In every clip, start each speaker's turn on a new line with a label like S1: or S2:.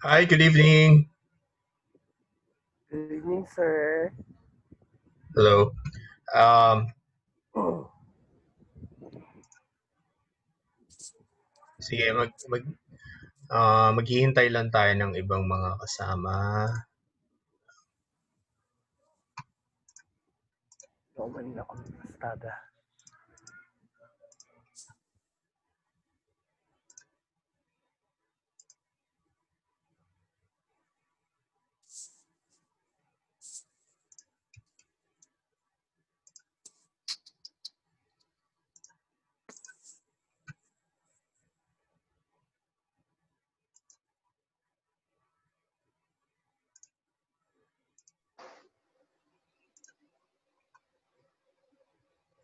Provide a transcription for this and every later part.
S1: Hi, good evening.
S2: Good evening, sir.
S1: Hello. Um, sige, maghihintay lang tayo ng ibang mga kasama.
S2: Nauman na kami pastada.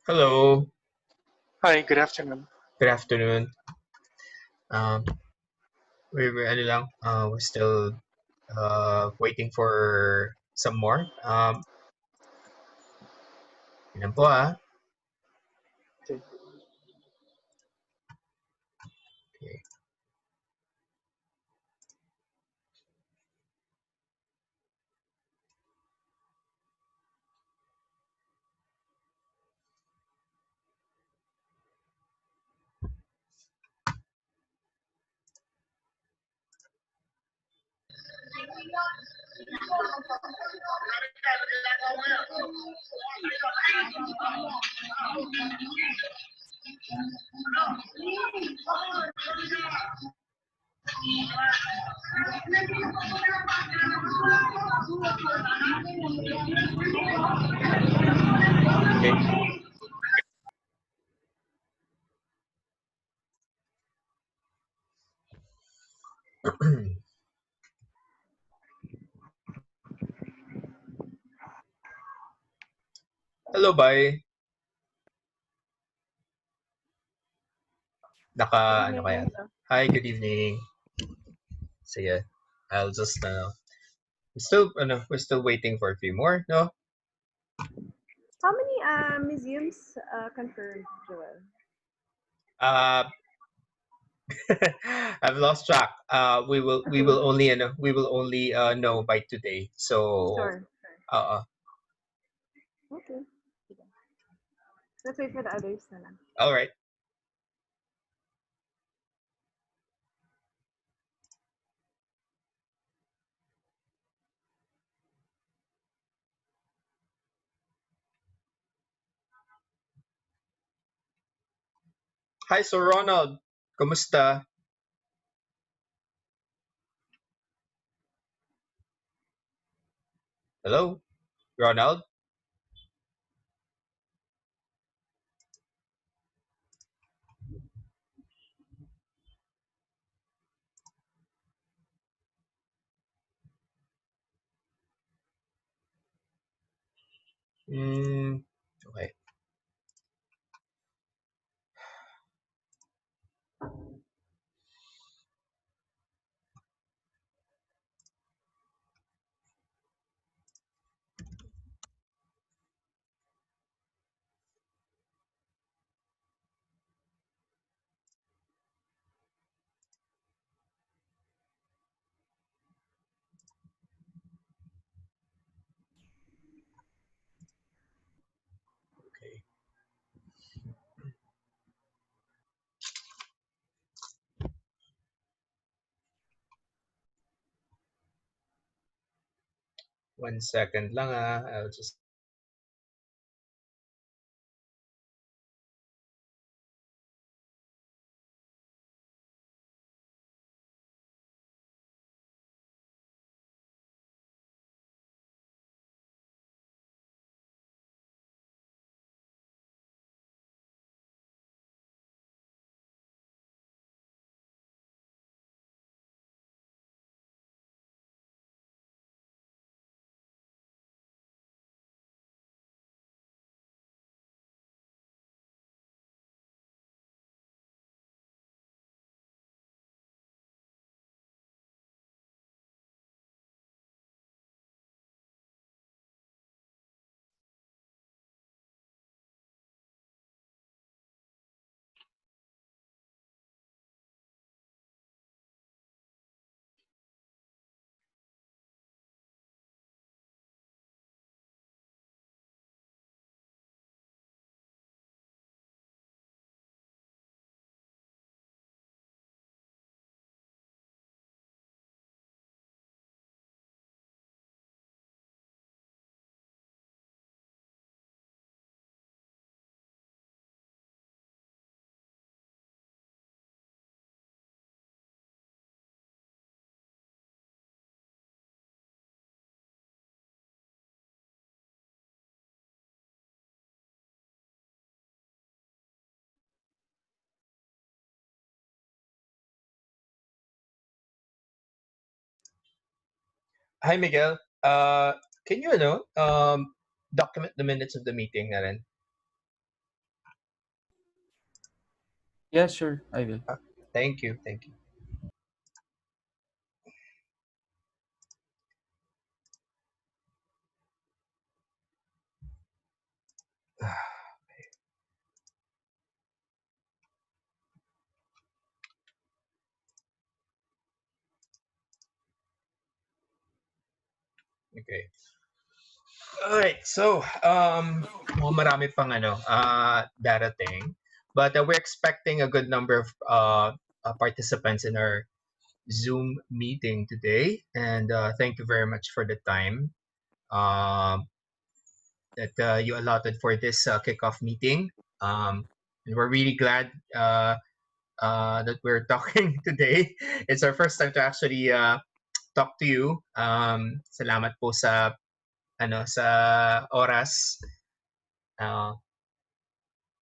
S1: Hello.
S3: Hi, good afternoon.
S1: Good afternoon. Um, we're still waiting for some more. Yan po
S3: Okay.
S1: Okay. Okay. Hello, bye.
S2: Good
S1: Ano kaya?
S2: evening.
S1: Hi, good evening. Sige. I'll just we're still waiting for a few more, no?
S4: How many museums confirmed, Joel?
S1: Uh I've lost track. We will only know by today. So
S4: Sure.
S1: uh
S4: Okay. Sige. Let's wait for the others na lang.
S1: all right. Hi, Sir Ronald. Kumusta? Hello, Ronald. Okay. Okay. 1 second lang I'll just Hi, Miguel. Can you, document the minutes of the meeting na rin?
S5: Yeah, sure, I will.
S1: Thank you. Okay. All right. So, marami pang darating, but we're expecting a good number of participants in our Zoom meeting today, and thank you very much for the time that you allotted for this kickoff meeting. And we're really glad that we're talking today. It's our first time to actually talk to you. Salamat po sa sa oras.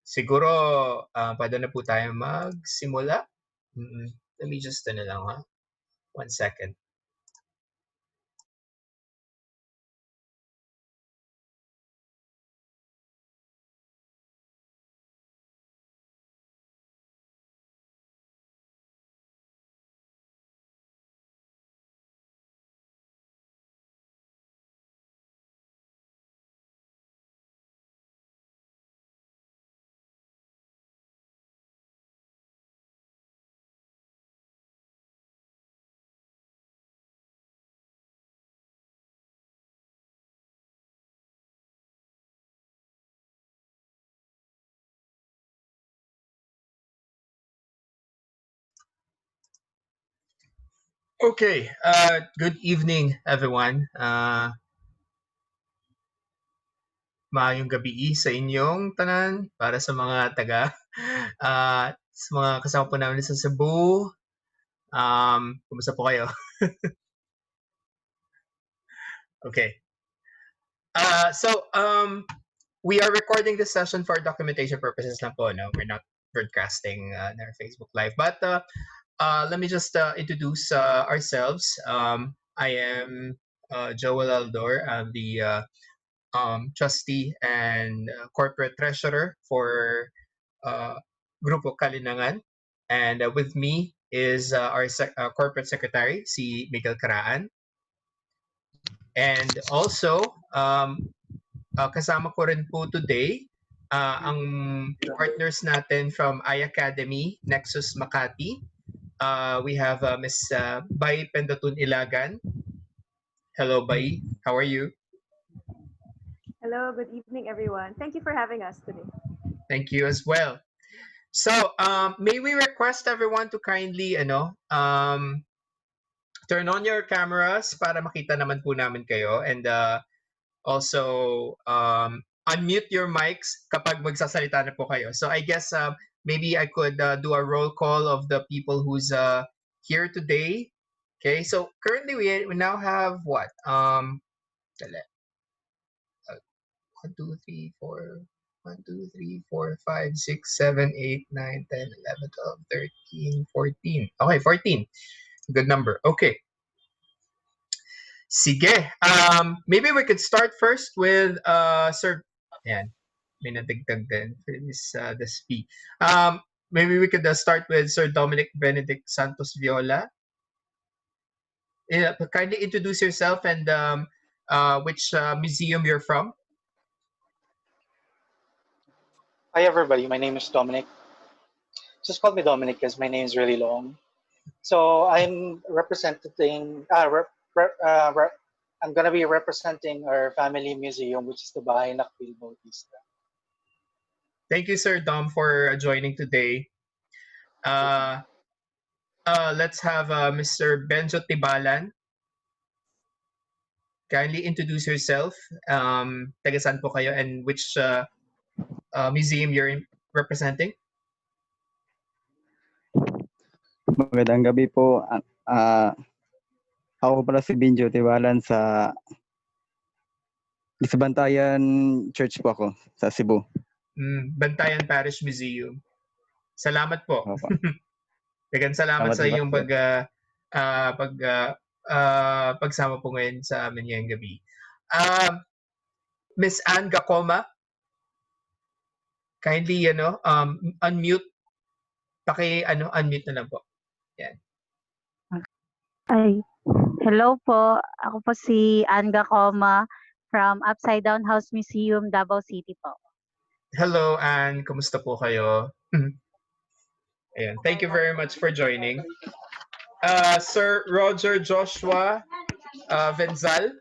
S1: Siguro pwede na po tayo magsimula. Let me just lang ha. 1 second. Okay, good evening everyone. Maayong gabi sa inyong tanan para sa mga taga sa mga kasama po namin sa Cebu. Kumusta po kayo? Okay. We are recording this session for documentation purposes lang po. No? We're not broadcasting on our Facebook Live. But let me just introduce ourselves. I am Joel Aldor. I'm the trustee and corporate treasurer for Grupo Kalinangan. And with me is our corporate secretary, si Miguel Caraan. And also, kasama ko rin po today ang partners natin from iAcademy, Nexus Makati. We have Ms. Bai Pendatun Ilagan. Hello, Bai. How are you?
S4: Hello, good evening, everyone. Thank you for having us today.
S1: Thank you as well. So, may we request everyone to kindly turn on your cameras para makita naman po namin kayo, and also unmute your mics kapag magsasalita na po kayo. So I guess maybe I could do a roll call of the people who's here today. Okay, so currently we now have what? 1, 2, 3, 4, 1, 2, 3, 4, 5, 6, 7, 8, 9, 10, 11, 12, 13, 14. Okay, 14. Good number. Okay. Sige. Maybe we could start first with Sir. Ayan. May nadagdag din for this fee. Maybe we could start with Sir Dominic Benedict Santos Viola. Kindly introduce yourself and which museum you're from.
S3: Hi, everybody. My name is Dominic. Just call me Dominic because my name is really long. So I'm representing. I'm gonna be representing our family museum, which is the Bahay Nakpil Bautista.
S1: Thank you, Sir Dom, for joining today. Let's have Mr. Benjo Tibalan. Kindly introduce yourself. Taga saan po kayo and which museum you're representing?
S6: Magandang gabi po. Ako pala si Benjo Tibalan sa Bantayan Church po ako sa Cebu.
S1: Bantayan Parish Museum. Salamat po.
S6: Opo.
S1: Dagan salamat
S6: Salamat
S1: sa
S6: din
S1: iyong
S6: po.
S1: pagsama po ngayon sa amin ngayong gabi. Miss Ann Gacoma, kindly unmute. Unmute na lang po. Yan.
S7: Ay, hello po. Ako po si Anga Coma from Upside Down House Museum, Davao City po.
S1: Hello, Ann. Kumusta po kayo? Ayan. Thank you very much for joining. Sir Roger Joshua Venzal.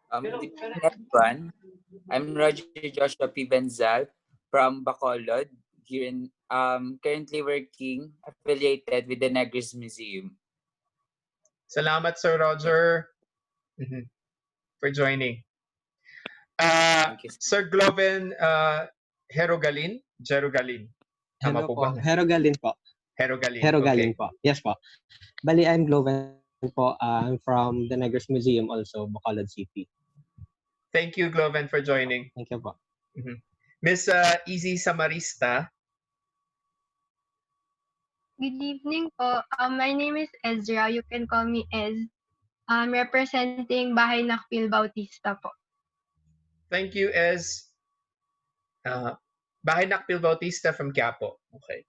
S8: Good evening, everyone. I'm Roger Joshua P. Benzal from Bacolod, here in currently working affiliated with the Negros Museum.
S1: Salamat, Sir Roger, for joining.
S8: Thank you.
S1: Sir Gloven Jerogalin. Tama
S9: Hello
S1: po
S9: po.
S1: ba?
S9: Herogalin po.
S1: Jerogalin.
S9: Herogalin
S1: Okay.
S9: po. Yes po. Bali, I'm Gloven po. I'm from the Negros Museum also, Bacolod City.
S1: Thank you, Gloven, for joining.
S9: Thank you po.
S1: Miss Easy Samarista.
S10: Good evening po. My name is Ezra. You can call me Ez. I'm representing Bahay Nakpil Bautista po.
S1: Thank you, Ez. Bahay Nakpil Bautista from Quiapo. Okay.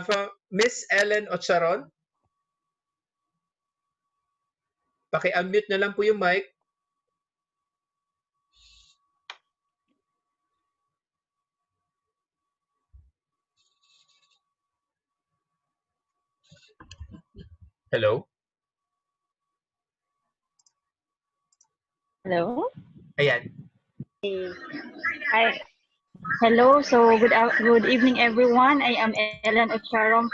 S1: From Miss Ellen Ocharon. Paki-unmute na lang po yung mic. Hello?
S7: Hello?
S1: Ayan.
S7: Hi. Hello. So good evening, everyone. I am Ellen Ocharon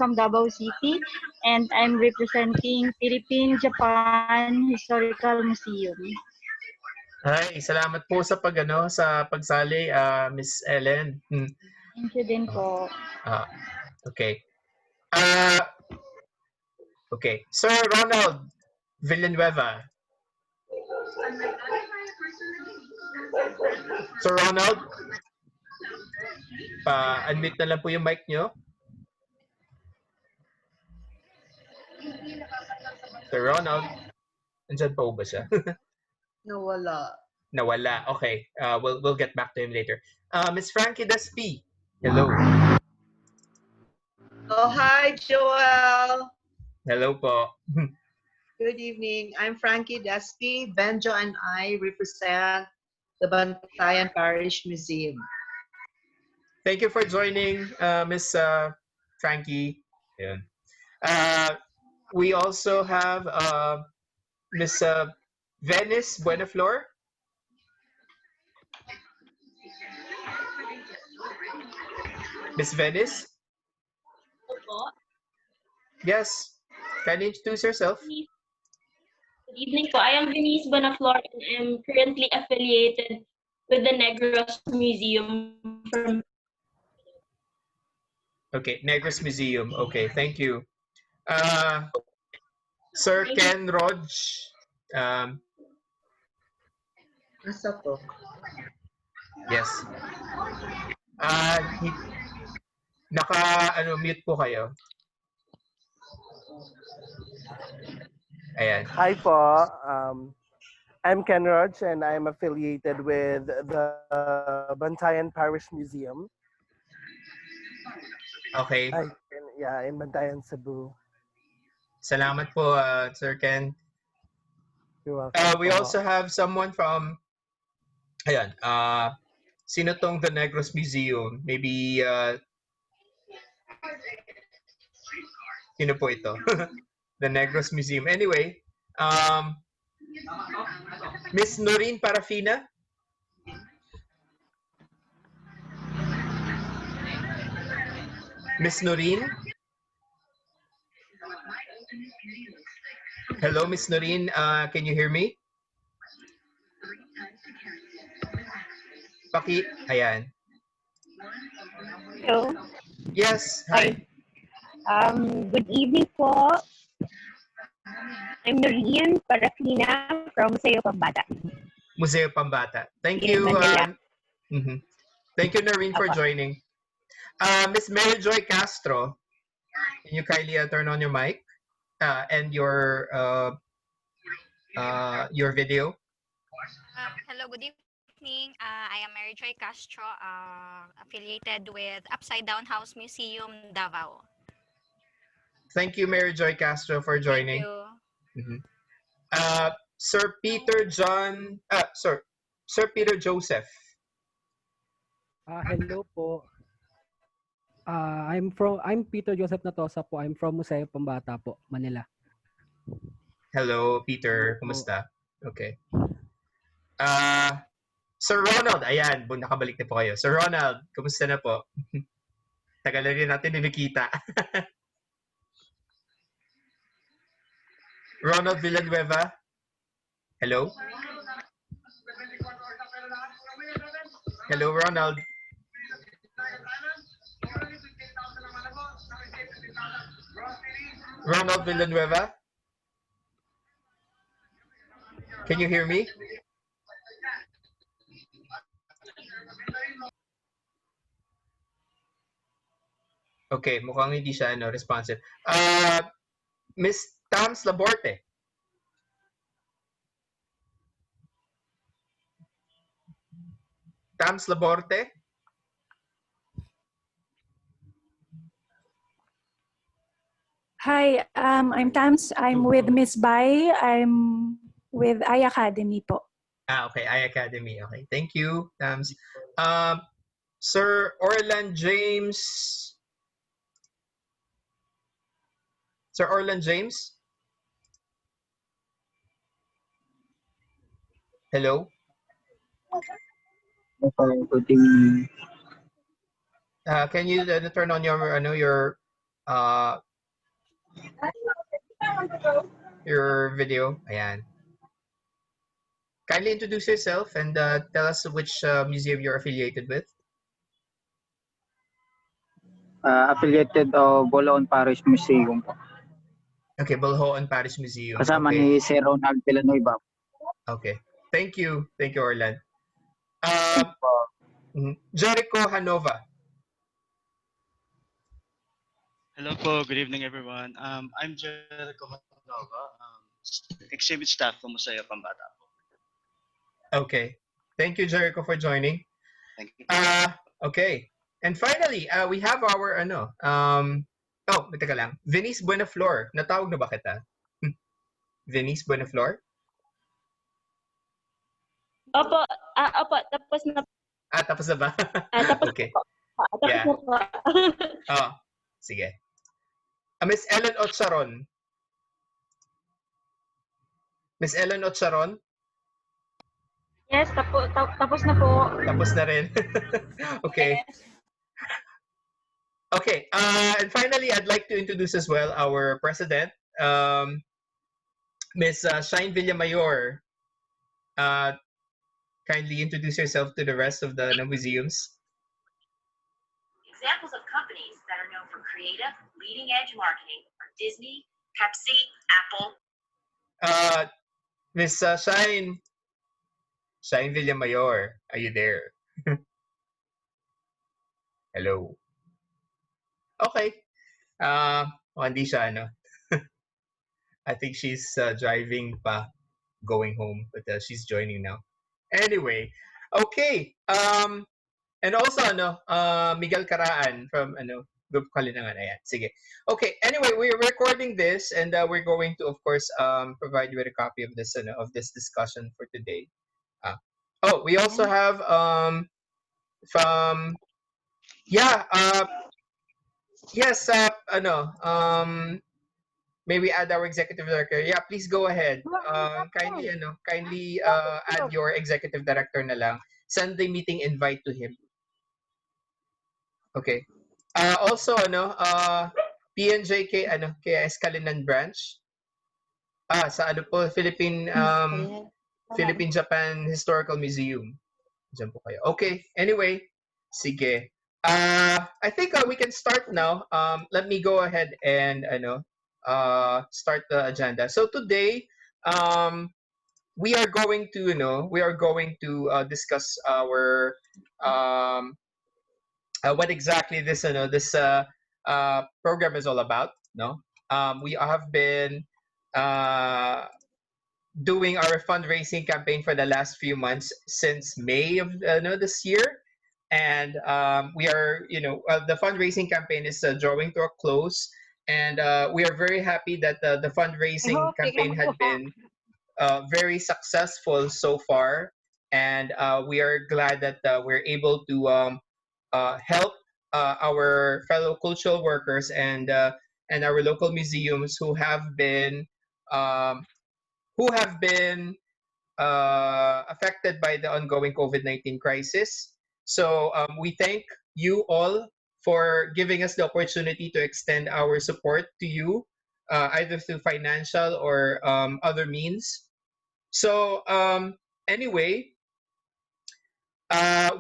S7: from Davao City, and I'm representing Philippine-Japan Historical Museum.
S1: Hi, salamat po sa pagsali, Miss Ellen.
S7: Thank you din po.
S1: Okay. Okay. Sir Ronald Villanueva. Sir Ronald, unmute na lang po yung mic nyo. Sir Ronald, andyan pa ba siya? Nawala. Okay. We'll get back to him later. Miss Frankie Daspi. Hello.
S11: Oh, hi, Joel.
S1: Hello po.
S11: Good evening. I'm Frankie Daspi. Benjo and I represent the Bantayan Parish Museum.
S1: Thank you for joining, Miss Frankie. Ayan. We also have Miss Venice Buenaflor. Miss Venice? Yes. Can you introduce yourself?
S12: Good evening po. I am Venice Bonaflor and I am currently affiliated with the Negros Museum from...
S1: Okay, Negros Museum. Okay, thank you. Sir Ken Rog. Yes. Mute po kayo. Ayan.
S2: Hi po. I'm Ken Rog and I'm affiliated with the Bantayan Parish Museum.
S1: Okay.
S2: In Bantayan, Cebu.
S1: Salamat po, Sir Ken.
S2: You're welcome.
S1: We also have someone from, sino tong the Negros Museum? Maybe, sino po ito? The Negros Museum. Anyway, Miss Noreen Parafina. Miss Noreen? Hello, Miss Noreen. Can you hear me? Ayan.
S7: Hello.
S1: Yes, hi.
S7: Good evening po. I'm Noreen Parafina from Museo Pambata.
S1: Museo Pambata. Thank
S7: In
S1: you.
S7: Manila.
S1: Thank you, Noreen, for joining. Miss Mary Joy Castro, can you kindly turn on your mic? and your video.
S13: Hello, good evening. I am Mary Joy Castro, affiliated with Upside Down House Museum, Davao.
S1: Thank you, Mary Joy Castro, for
S13: Thank
S1: joining.
S13: you.
S1: Sir Peter John, Sir Peter Joseph.
S14: Hello po. I'm Peter Joseph Natosa po. I'm from Museo Pambata po, Manila.
S1: Hello, Peter. Kumusta? Okay. Sir Ronald, ayan, nakabalik na po kayo. Sir Ronald, kumusta na po? Tagal na rin natin nakikita. Ronald Villanueva. Hello? Hello, Ronald. Ronald Villanueva? Can you hear me? Okay, mukhang hindi siya responsive. Miss Tams Laborte. Tams Laborte?
S15: Hi, I'm Tams. I'm with Miss Bai. I'm with I Academy po.
S1: Okay, I Academy. Okay, thank you, Tams. Sir Orland James. Sir Orland James? Hello?
S16: Good evening.
S1: Can you turn on your video? Ayan. Kindly introduce yourself and tell us which museum you're affiliated with.
S16: Affiliated Boloon Parish Museum po.
S1: Okay, Bolhoan Parish Museum.
S16: Kasama
S1: okay.
S16: ni Sir Ronald Villanueva.
S1: Okay. Thank you. Thank you, Orland. Jericho Hanova.
S17: Hello po. Good evening, everyone. I'm Jericho Hanova, exhibit staff from Museo Pambata.
S1: Okay. Thank you, Jericho, for joining.
S17: Thank you.
S1: Okay. And finally, we have our teka lang. Venice Buenaflor. Natawag na ba kita? Venice Buenaflor?
S12: Opo, tapos na.
S1: Tapos na ba?
S12: Tapos
S1: okay.
S12: Tapos
S1: Yeah.
S12: na po.
S1: Sige. Miss Ellen Ocharon. Miss Ellen Ocharon?
S7: Yes, tapos na po.
S1: Tapos na rin. Okay.
S7: Yes.
S1: Okay. And finally, I'd like to introduce as well our president, Miss Shine Villamayor. Kindly introduce yourself to the rest of the museums.
S18: Examples of companies that are known for creative, leading-edge marketing are Disney, Pepsi, Apple.
S1: Miss Shine Villamayor, are you there? Hello. Okay. Hindi siya, I think she's driving pa, going home, but she's joining now. Anyway, okay. And also, Miguel Caraan from, Group Kalinangan. Ayan. Sige. Okay. Anyway, we're recording this and we're going to, of course, provide you with a copy of this, discussion for today. We also have, yes, maybe add our executive director. Yeah, please go ahead. Kindly add your executive director na lang. Send the meeting invite to him. Okay. Also, PNJK, KS Kalinan branch. Sa Philippine Japan Historical Museum. Diyan po kayo. Okay. Anyway, sige. I think we can start now. Let me go ahead and start the agenda. So today, we are going to discuss our what exactly this program is all about. No. We have been uh, doing our fundraising campaign for the last few months since May of no, this year. And we are, the fundraising campaign is drawing to a close. And we are very happy that the fundraising campaign had been very successful so far. And we are glad that we're able to help our fellow cultural workers and our local museums um, who have been affected by the ongoing COVID-19 crisis. So we thank you all for giving us the opportunity to extend our support to you, either through financial or other means. So anyway,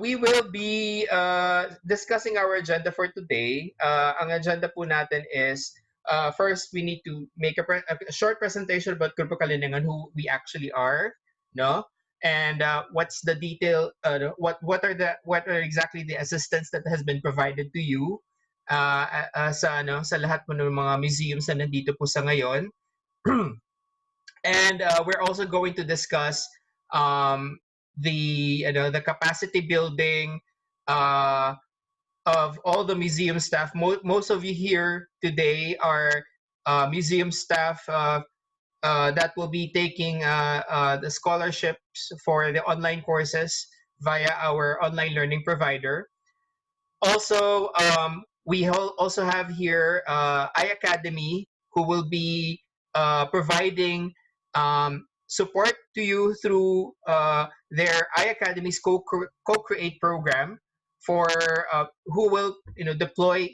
S1: we will be discussing our agenda for today. Ang agenda po natin is first we need to make a short presentation about Grupo Kalinangan, who we actually are, no? And what's the detail? What are exactly the assistance that has been provided to you sa lahat po ng mga museums na nandito po sa ngayon. And we're also going to discuss um, the capacity building of all the museum staff. Most of you here today are museum staff that will be taking the scholarships for the online courses via our online learning provider. Also, we also have here iAcademy, who will be providing support to you through their iAcademy's co-create program for who will deploy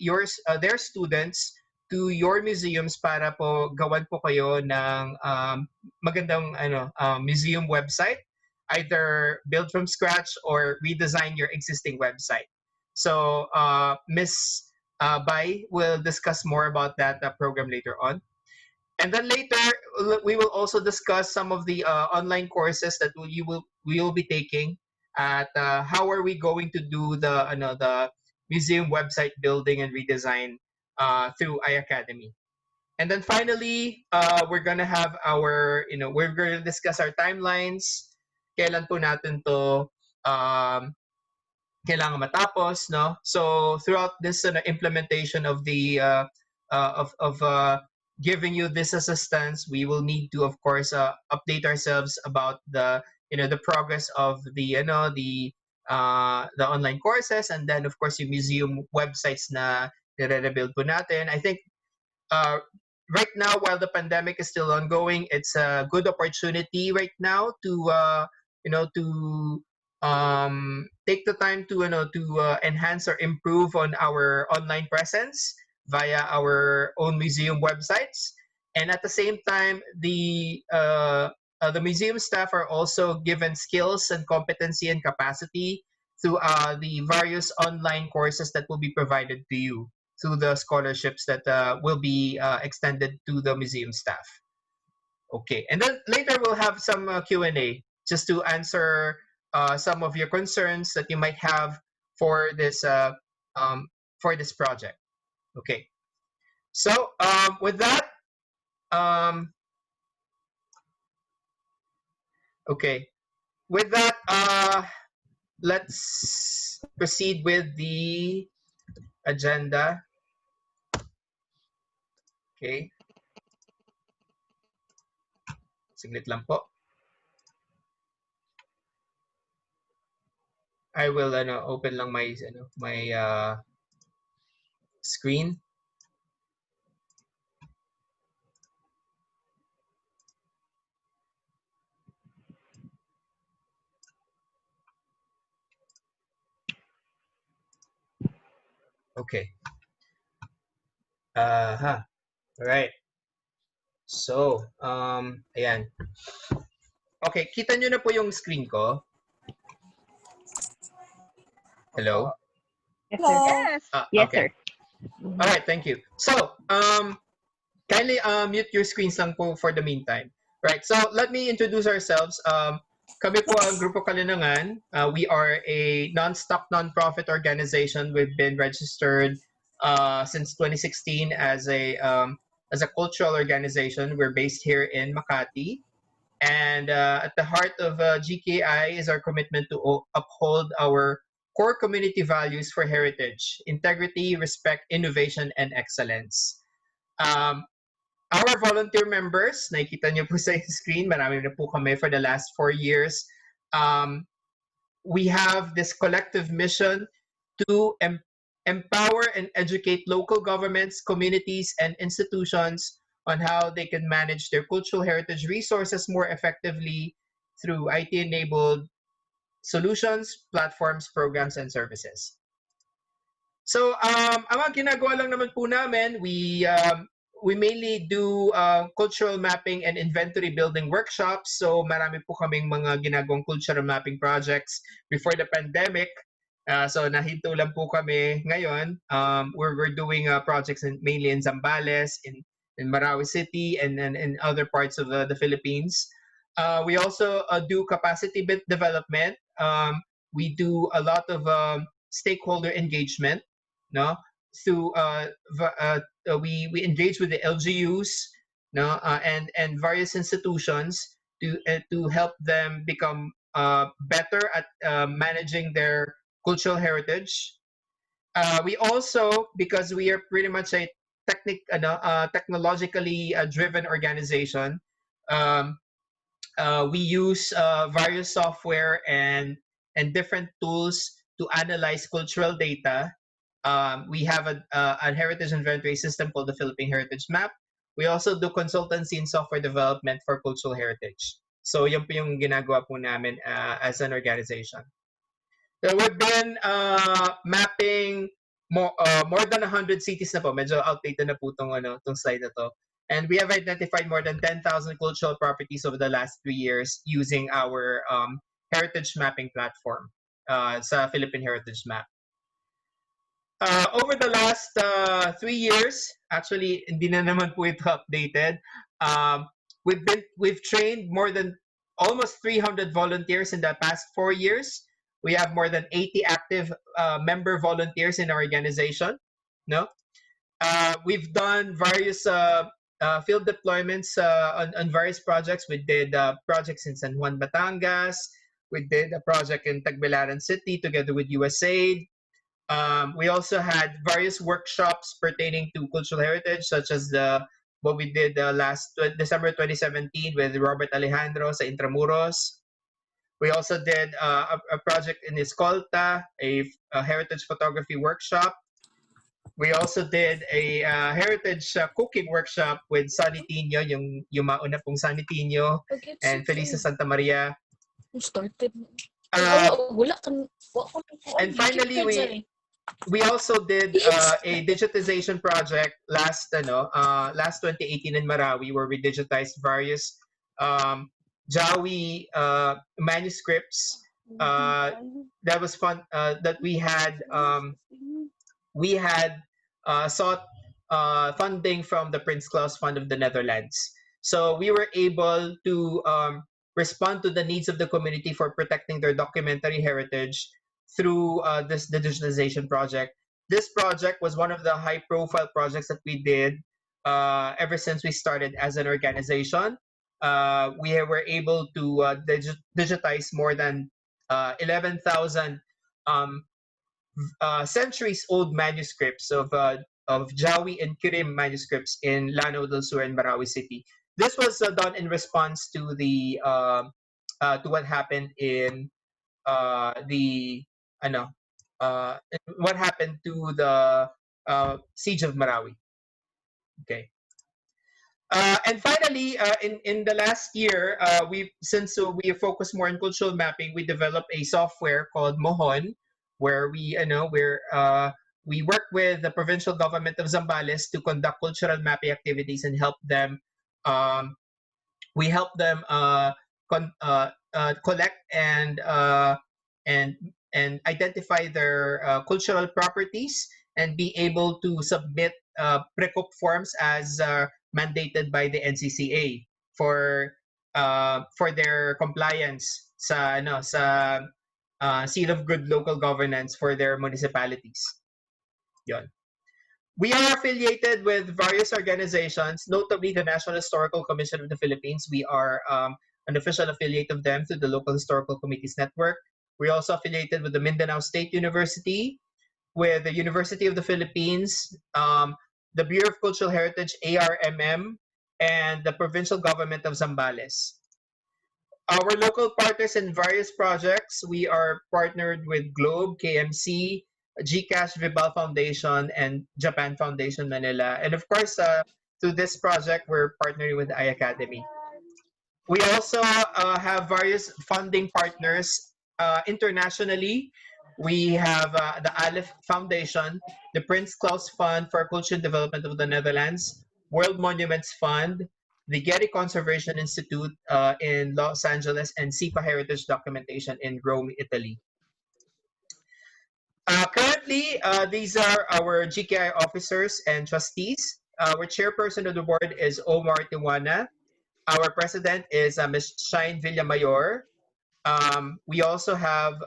S1: their students to your museums para po gawan po kayo ng magandang museum website, either build from scratch or redesign your existing website. So Miss Bai will discuss more about that program later on. And then later, we will also discuss some of the online courses that we will be taking at how are we going to do the museum website building and redesign through iAcademy. And then finally, we're gonna have we're gonna discuss our timelines. Kailan po natin to kailangan matapos, no? So throughout this implementation of the giving you this assistance, we will need to, of course, update ourselves about the progress of the online courses, and then of course yung museum websites na nire-rebuild po natin. I think right now, while the pandemic is still ongoing, it's a good opportunity right now to take the time to enhance or improve on our online presence via our own museum websites. And at the same time, the museum staff are also given skills and competency and capacity through the various online courses that will be provided to you through the scholarships that will be extended to the museum staff. Okay, and then later we'll have some Q&A just to answer some of your concerns that you might have for this project. Okay, so with that, let's proceed with the agenda. Okay. Siglit lang po. I will open lang my screen. Okay. All right. So, ayan. Okay, kita nyo na po yung screen ko. Hello?
S4: Yes, sir. Yes. Yes,
S1: okay.
S4: sir.
S1: All right, thank you. So, kindly mute your screens lang po for the meantime. Right, so let me introduce ourselves. Kami po ang Grupo Kalinangan. We are a non-stock, non-profit organization. We've been registered since 2016 as a as a cultural organization. We're based here in Makati. And at the heart of GKI is our commitment to uphold our core community values for heritage, integrity, respect, innovation, and excellence. Um, our volunteer members, nakikita niyo po sa screen, marami na po kami for the last 4 years. We have this collective mission to empower and educate local governments, communities, and institutions on how they can manage their cultural heritage resources more effectively through IT-enabled solutions, platforms, programs, and services. So, ang mga ginagawa lang naman po namin, we mainly do cultural mapping and inventory building workshops. So, marami po kaming mga ginagawang cultural mapping projects before the pandemic. So, nahinto lang po kami ngayon. We're doing projects mainly in Zambales, in Marawi City, and in other parts of the Philippines. We also do capacity development. We do a lot of stakeholder engagement. No, through we engage with the LGUs, no, and various institutions to help them become better at managing their cultural heritage. We also, because we are pretty much a technologically driven organization, we use various software and different tools to analyze cultural data. We have a heritage inventory system called the Philippine Heritage Map. We also do consultancy in software development for cultural heritage. So yun po yung ginagawa po namin as an organization. So we've been mapping more than 100 cities na po. Medyo outdated na po tong slide na to. And we have identified more than 10,000 cultural properties over the last 3 years using our heritage mapping platform sa Philippine Heritage Map. Over the last 3 years, actually, hindi na naman po ito updated. We've trained more than almost 300 volunteers in the past 4 years. We have more than 80 active member volunteers in our organization. No, we've done various field deployments on various projects. We did projects in San Juan, Batangas. We did a project in Tagbilaran City together with USAID. We also had various workshops pertaining to cultural heritage, such as what we did last December 2017 with Robert Alejandro sa Intramuros. We also did a project in Escolta, a heritage photography workshop. We also did a heritage cooking workshop with Sunny Tino, yung mauna pong Sunny Tino, and Felisa Santa Maria.
S19: Started.
S1: And finally, we also did a digitization project last 2018 in Marawi, where we digitized various Jawi manuscripts. That was fun. That we had sought funding from the Prince Claus Fund of the Netherlands. So we were able to respond to the needs of the community for protecting their documentary heritage through this digitalization project. This project was one of the high-profile projects that we did ever since we started as an organization. We were able to digitize more than 11,000 centuries-old manuscripts of Jawi and Kirim manuscripts in Lanao del Sur and Marawi City. This was done in response to to what happened in what happened to the siege of Marawi. Okay. And finally, in the last year, since we focus more on cultural mapping, we developed a software called Mohon, where we work with the provincial government of Zambales to conduct cultural mapping activities and help them. We help them collect and identify their cultural properties and be able to submit pre-cook forms as mandated by the NCCA for their compliance sa seal of good local governance for their municipalities. Yon. We are affiliated with various organizations, notably the National Historical Commission of the Philippines. We are an official affiliate of them through the Local Historical Committees Network. We're also affiliated with the Mindanao State University, with the University of the Philippines, the Bureau of Cultural Heritage, ARMM, and the provincial government of Zambales. Our local partners in various projects, we are partnered with Globe, KMC, GCash, Vibal Foundation, and Japan Foundation Manila. And of course, through this project, we're partnering with iAcademy. We also have various funding partners internationally. We have the Aleph Foundation, the Prince Claus Fund for Culture and Development of the Netherlands, World Monuments Fund, the Getty Conservation Institute in Los Angeles, and SIPA Heritage Documentation in Rome, Italy. Currently, these are our GKI officers and trustees. Our chairperson of the board is Omar Tiwana. Our president is Ms. Shine Villamayor. We also have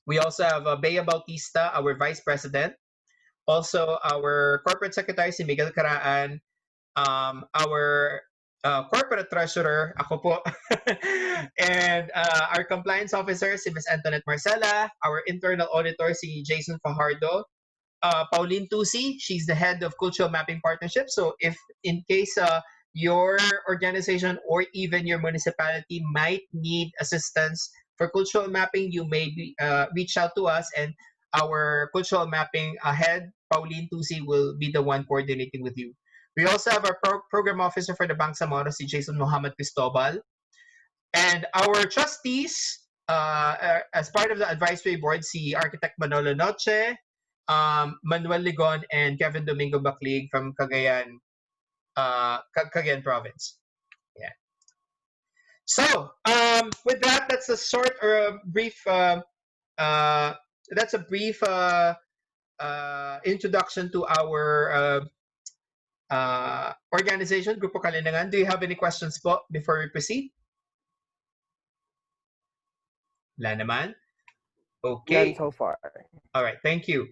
S1: Bea Bautista, our vice president. Also, our corporate secretary si Miguel Caraan. Our corporate treasurer, ako po. And our compliance officer si Ms. Antoinette Marcela. Our internal auditor si Jason Fajardo. Pauline Tusi, she's the head of Cultural Mapping Partnership. So if in case your organization or even your municipality might need assistance for cultural mapping, you may reach out to us, and our cultural mapping head, Pauline Tusi, will be the one coordinating with you. We also have our program officer for the Bangsamoro, si Jason Muhammad Cristobal. And our trustees, as part of the advisory board, si Architect Manolo Noche, Manuel Ligon, and Kevin Domingo Baclig from Cagayan, Cagayan province. Yeah. So with that, that's a short or a brief. That's a brief introduction to our organization, Grupo Kalinangan. Do you have any questions po before we proceed? Wala naman? Okay.
S2: None so far.
S1: All right. Thank you.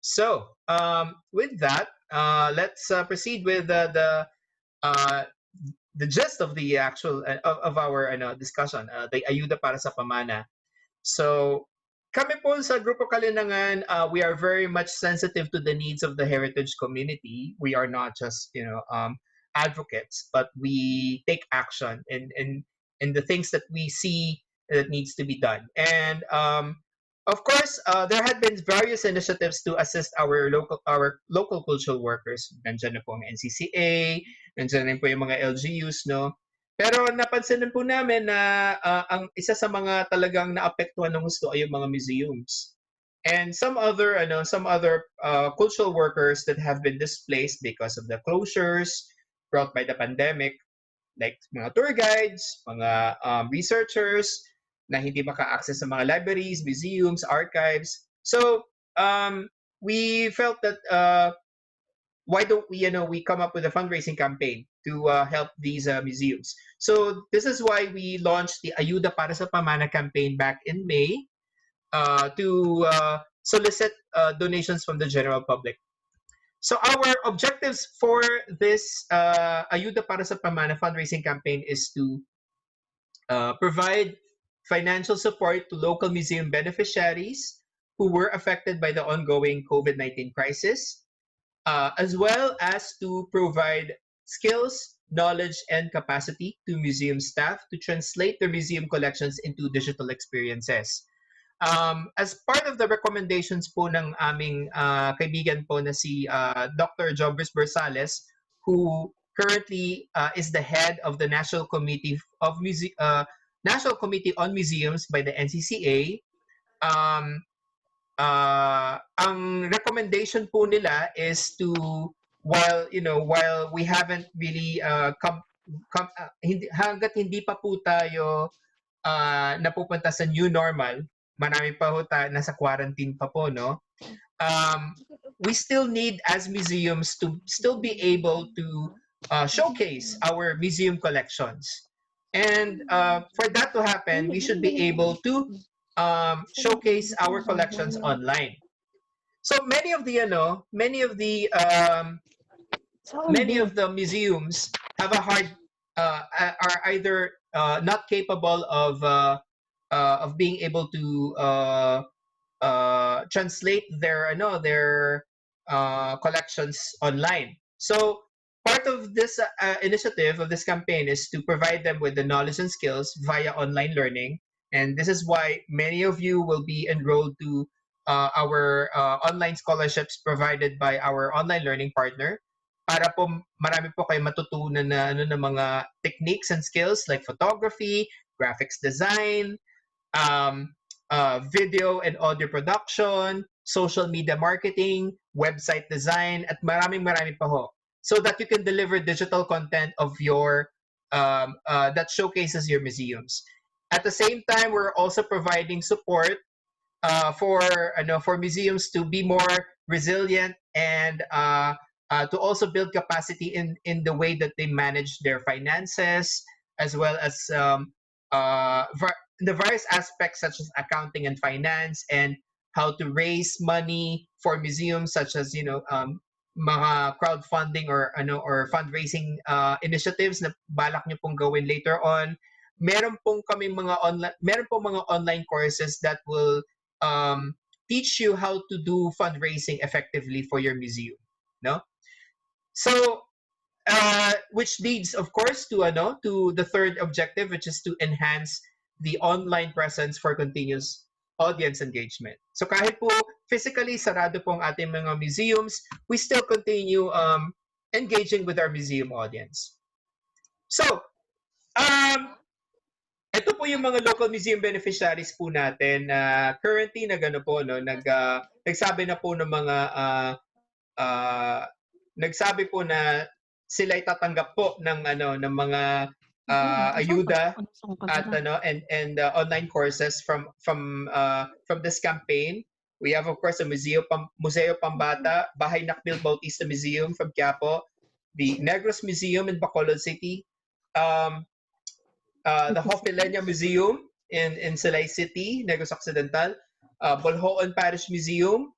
S1: So with that, let's proceed with the gist of the actual of our discussion, the AYUDA para sa PAMANA. So kami po sa Grupo Kalinangan, we are very much sensitive to the needs of the heritage community. We are not just advocates, but we take action in the things that we see that needs to be done. And of course, there had been various initiatives to assist our local cultural workers. Nandiyan na po ang NCCA, nandiyan na po yung mga LGUs, no? Pero napansin din po namin na ang isa sa mga talagang naapektuhan ng gusto ay yung mga museums. And some other cultural workers that have been displaced because of the closures brought by the pandemic, like mga tour guides, mga researchers, na hindi maka-access sa mga libraries, museums, archives. So we felt that why don't we come up with a fundraising campaign to help these museums? So this is why we launched the AYUDA para sa PAMANA campaign back in May to solicit donations from the general public. So our objectives for this AYUDA para sa PAMANA fundraising campaign is to provide financial support to local museum beneficiaries who were affected by the ongoing COVID-19 crisis, as well as to provide skills, knowledge, and capacity to museum staff to translate their museum collections into digital experiences. As part of the recommendations po ng aming kaibigan po na si Dr. Jobris Bersales, who currently is the head of the National Committee on Museums by the NCCA, ang recommendation po nila is to, while we haven't really hanggat hindi pa po tayo napupunta sa new normal, marami pa po nasa quarantine pa po, no? We still need, as museums, to still be able to showcase our museum collections. And for that to happen, we should be able to showcase our collections online. So many of the many of the museums have a hard are either not capable of being able to translate their collections online. So part of this initiative of this campaign is to provide them with the knowledge and skills via online learning, and this is why many of you will be enrolled to our online scholarships provided by our online learning partner para po marami po kayo matutunan na ng mga techniques and skills like photography, graphics design, um, video and audio production, social media marketing, website design, at marami pa ho. So that you can deliver digital content of your that showcases your museums. At the same time, we're also providing support for museums to be more resilient and to also build capacity in the way that they manage their finances, as well as the various aspects such as accounting and finance, and how to raise money for museums, such as mga crowdfunding or fundraising initiatives na balak nyo pong gawin later on. Meron pong mga online courses that will teach you how to do fundraising effectively for your museum, no? So which leads of course to the third objective, which is to enhance the online presence for continuous audience engagement. So kahit po physically sarado po ang ating mga museums, we still continue engaging with our museum audience. So ito po yung mga local museum beneficiaries po natin na currently nagsabi na po ng mga nagsabi po na sila ay tatanggap po ng mga AYUDA at and online courses from this campaign. We have of course a Museo Pambata, Bahay Nakbil Bautista Museum from Quiapo, the Negros Museum in Bacolod City, the Hofilenia Museum in Silay City, Negros Occidental, Bolhoon Parish Museum,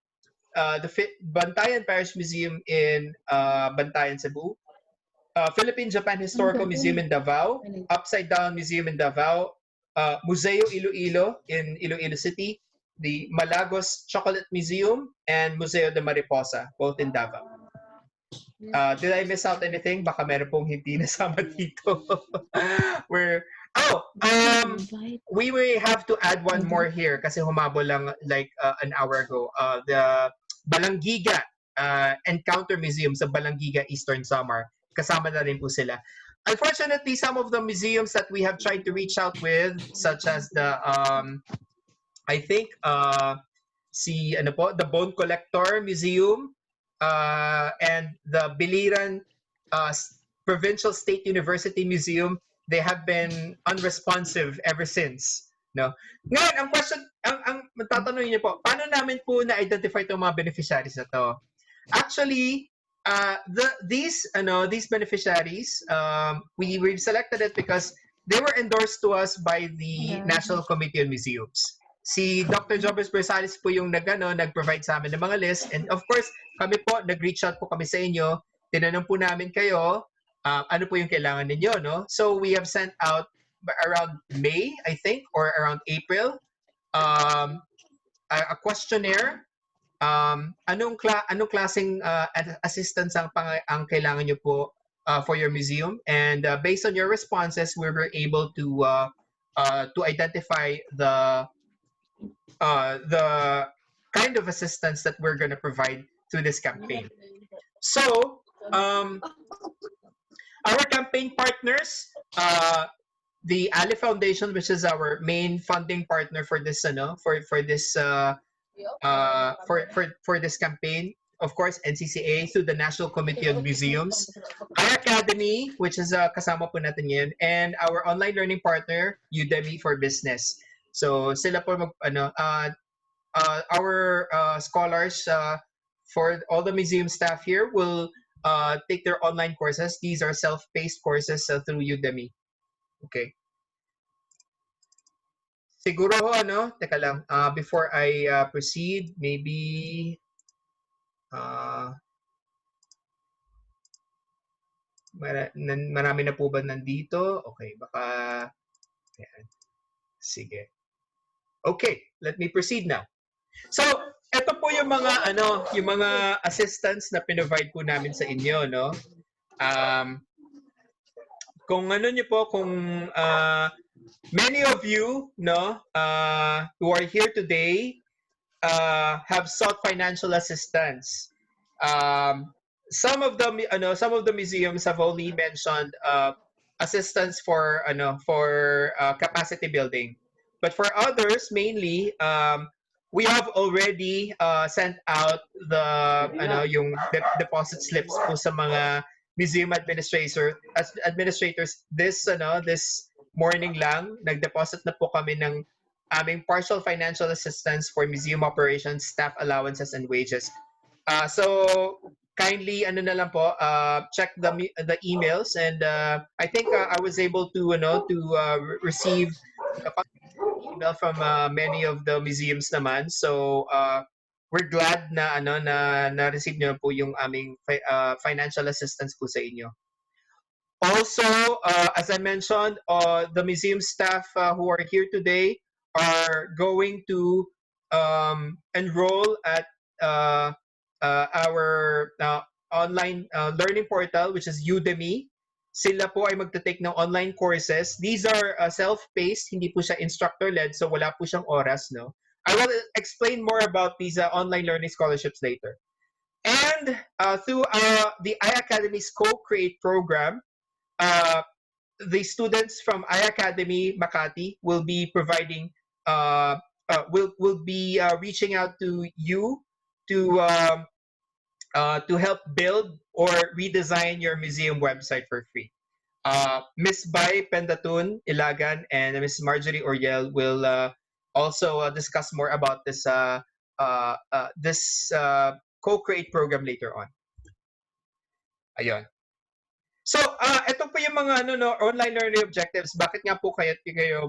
S1: the Bantayan Parish Museum in Bantayan, Cebu, Philippine-Japan Historical Museum in Davao, Upside Down Museum in Davao, Museo Iloilo in Iloilo City, the Malagos Chocolate Museum, and Museo de Mariposa, both in Davao. Did I miss out anything? Baka meron pong hindi nasama dito. We may have to add one more here kasi humabol lang like an hour ago. The Balangiga Encounter Museum sa Balangiga, Eastern Samar. Kasama na rin po sila. Unfortunately, some of the museums that we have tried to reach out with, such as the I think the Bone Collector Museum and the Biliran Provincial State University Museum, they have been unresponsive ever since. No. Ngayon, ang question, ang tatanungin niyo po, paano namin po na-identify itong mga beneficiaries na to? Actually, these beneficiaries, we've selected it because they were endorsed to us by the National Committee on Museums. Si Dr. Jobers Bersales po yung nag-provide sa amin ng mga list, and of course, kami po, nag-reach out po kami sa inyo, tinanong po namin kayo, ano po yung kailangan ninyo, no? So we have sent out around May, I think, or around April, a questionnaire. Anong klaseng assistance ang kailangan nyo po for your museum, and based on your responses, we were able to identify the kind of assistance that we're going to provide through this campaign. So our campaign partners, the Ali Foundation, which is our main funding partner for this for this campaign. Of course, NCCA through the National Committee on Museums, our academy, which is kasama po natin yan, and our online learning partner, Udemy for Business. So sila po our scholars for all the museum staff here will take their online courses. These are self-paced courses through Udemy. Okay. Siguro teka lang, before I proceed, maybe Marami na po ba nandito? Okay, baka... Ayan. Sige. Okay, let me proceed now. So, ito po yung mga yung mga assistance na provide po namin sa inyo, no? Kung niyo po, kung many of you, no, who are here today, have sought financial assistance. Some of the museums have only mentioned assistance for capacity building, but for others, mainly, we have already sent out the yung deposit slips po sa mga museum administrators this morning lang. Nag-deposit na po kami ng aming partial financial assistance for museum operations, staff allowances, and wages. So kindly na lang po, check the emails, and I think I was able to receive the email from many of the museums naman. So we're glad na na-receive niyo po yung aming financial assistance po sa inyo. Also, as I mentioned, the museum staff who are here today are going to enroll at our online learning portal, which is Udemy. Sila po ay magte-take ng online courses. These are self-paced, hindi po siya instructor-led, so wala po siyang oras, no? I will explain more about these online learning scholarships later. And through the iAcademy's Co-Create program, the students from iAcademy Makati will be providing will be reaching out to you to help build or redesign your museum website for free. Miss Bai Pendatun Ilagan and Miss Marjorie Oriel will also discuss more about this co-create program later on. Ayun. So, ito po yung mga online learning objectives. Bakit nga po kayo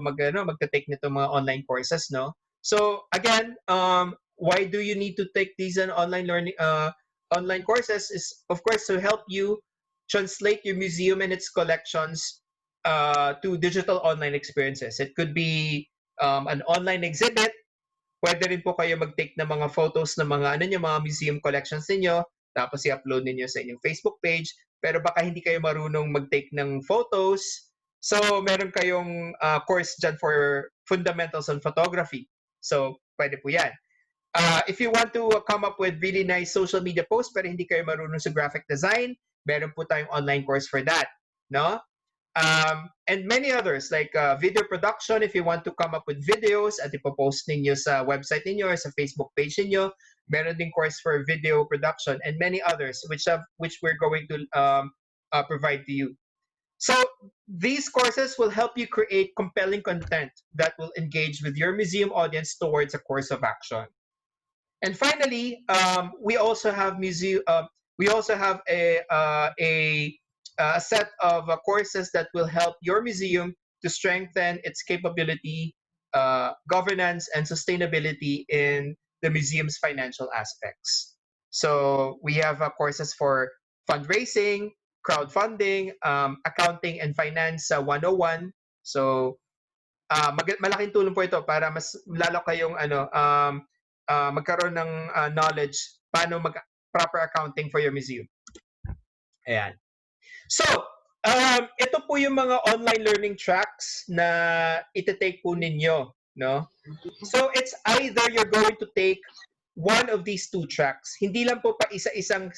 S1: magte-take nito mga online courses, no? So, again, why do you need to take these online learning online courses is, of course, to help you translate your museum and its collections to digital online experiences. It could be an online exhibit. Pwede rin po kayo mag-take ng mga photos ng mga mga museum collections niyo, tapos i-upload niyo sa inyong Facebook page. Pero baka hindi kayo marunong mag-take ng photos. So, meron kayong course dyan for fundamentals on photography. So, pwede po yan. If you want to come up with really nice social media posts pero hindi kayo marunong sa graphic design, meron po tayong online course for that. No? And many others like video production. If you want to come up with videos at ipopost ninyo sa website ninyo or sa Facebook page ninyo, meron din course for video production and many others which we're going to provide to you. So these courses will help you create compelling content that will engage with your museum audience towards a course of action. And finally, we also have a set of courses that will help your museum to strengthen its capability, governance, and sustainability in the museum's financial aspects. So we have courses for fundraising, crowdfunding, accounting and finance 101. So malaking tulong po ito para mas lalo kayong magkaroon ng knowledge paano proper accounting for your museum. Ayan. So, ito po yung mga online learning tracks na iti-take po ninyo, no? So, it's either you're going to take one of these two tracks. Hindi lang po pa isa-isang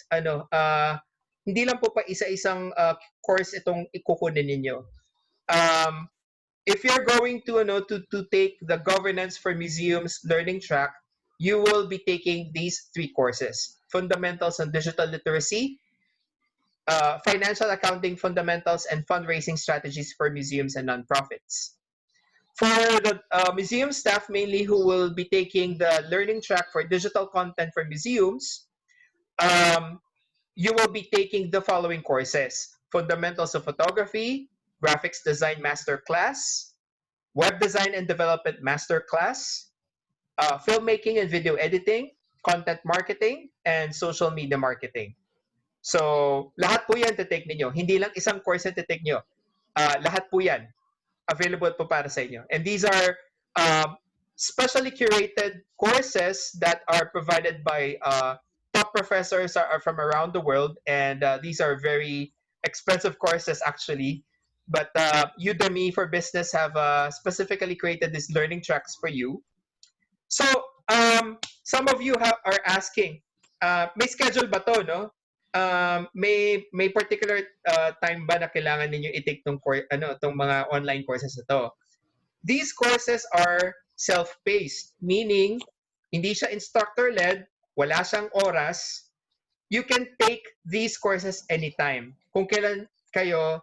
S1: course itong ikukunin ninyo. If you're going to take the governance for museums learning track, you will be taking these three courses: fundamentals on digital literacy, financial accounting fundamentals, and fundraising strategies for museums and nonprofits. For the museum staff mainly who will be taking the learning track for digital content for museums, you will be taking the following courses: fundamentals of photography, graphics design masterclass, web design and development masterclass, filmmaking and video editing, content marketing, and social media marketing. So, lahat po yan take ninyo. Hindi lang isang course na take nyo. Lahat po yan available po para sa inyo. And these are specially curated courses that are provided by top professors are from around the world. And these are very expensive courses actually. But Udemy for Business have specifically created these learning tracks for you. So, some of you are asking, may schedule ba to, no? May particular time ba na kailangan ninyo i-take tong mga online courses na to? These courses are self-paced, meaning hindi siya instructor-led, wala siyang oras. You can take these courses anytime. Kung kailan kayo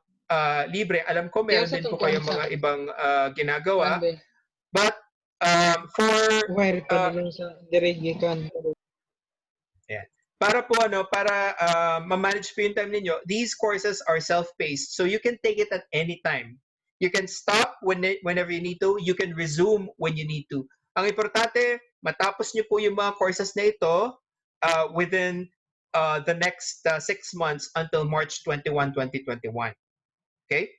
S1: libre, alam ko meron din po kayo mga ibang ginagawa. But for yeah. Para po ma-manage po yung time ninyo, these courses are self-paced. So you can take it at any time. You can stop whenever you need to. You can resume when you need to. Ang importante, matapos nyo po yung mga courses na ito within the next 6 months until March 21, 2021. Okay?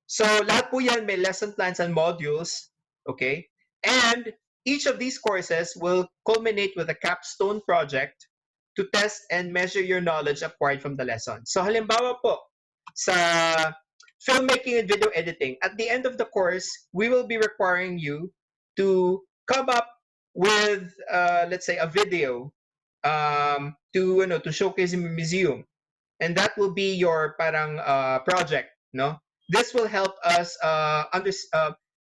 S1: So lahat po yan may lesson plans and modules. Okay? And each of these courses will culminate with a capstone project to test and measure your knowledge acquired from the lesson. So halimbawa po, sa filmmaking and video editing, at the end of the course, we will be requiring you to come up with, let's say, a video to showcase in the museum. And that will be your parang project, no? This will help us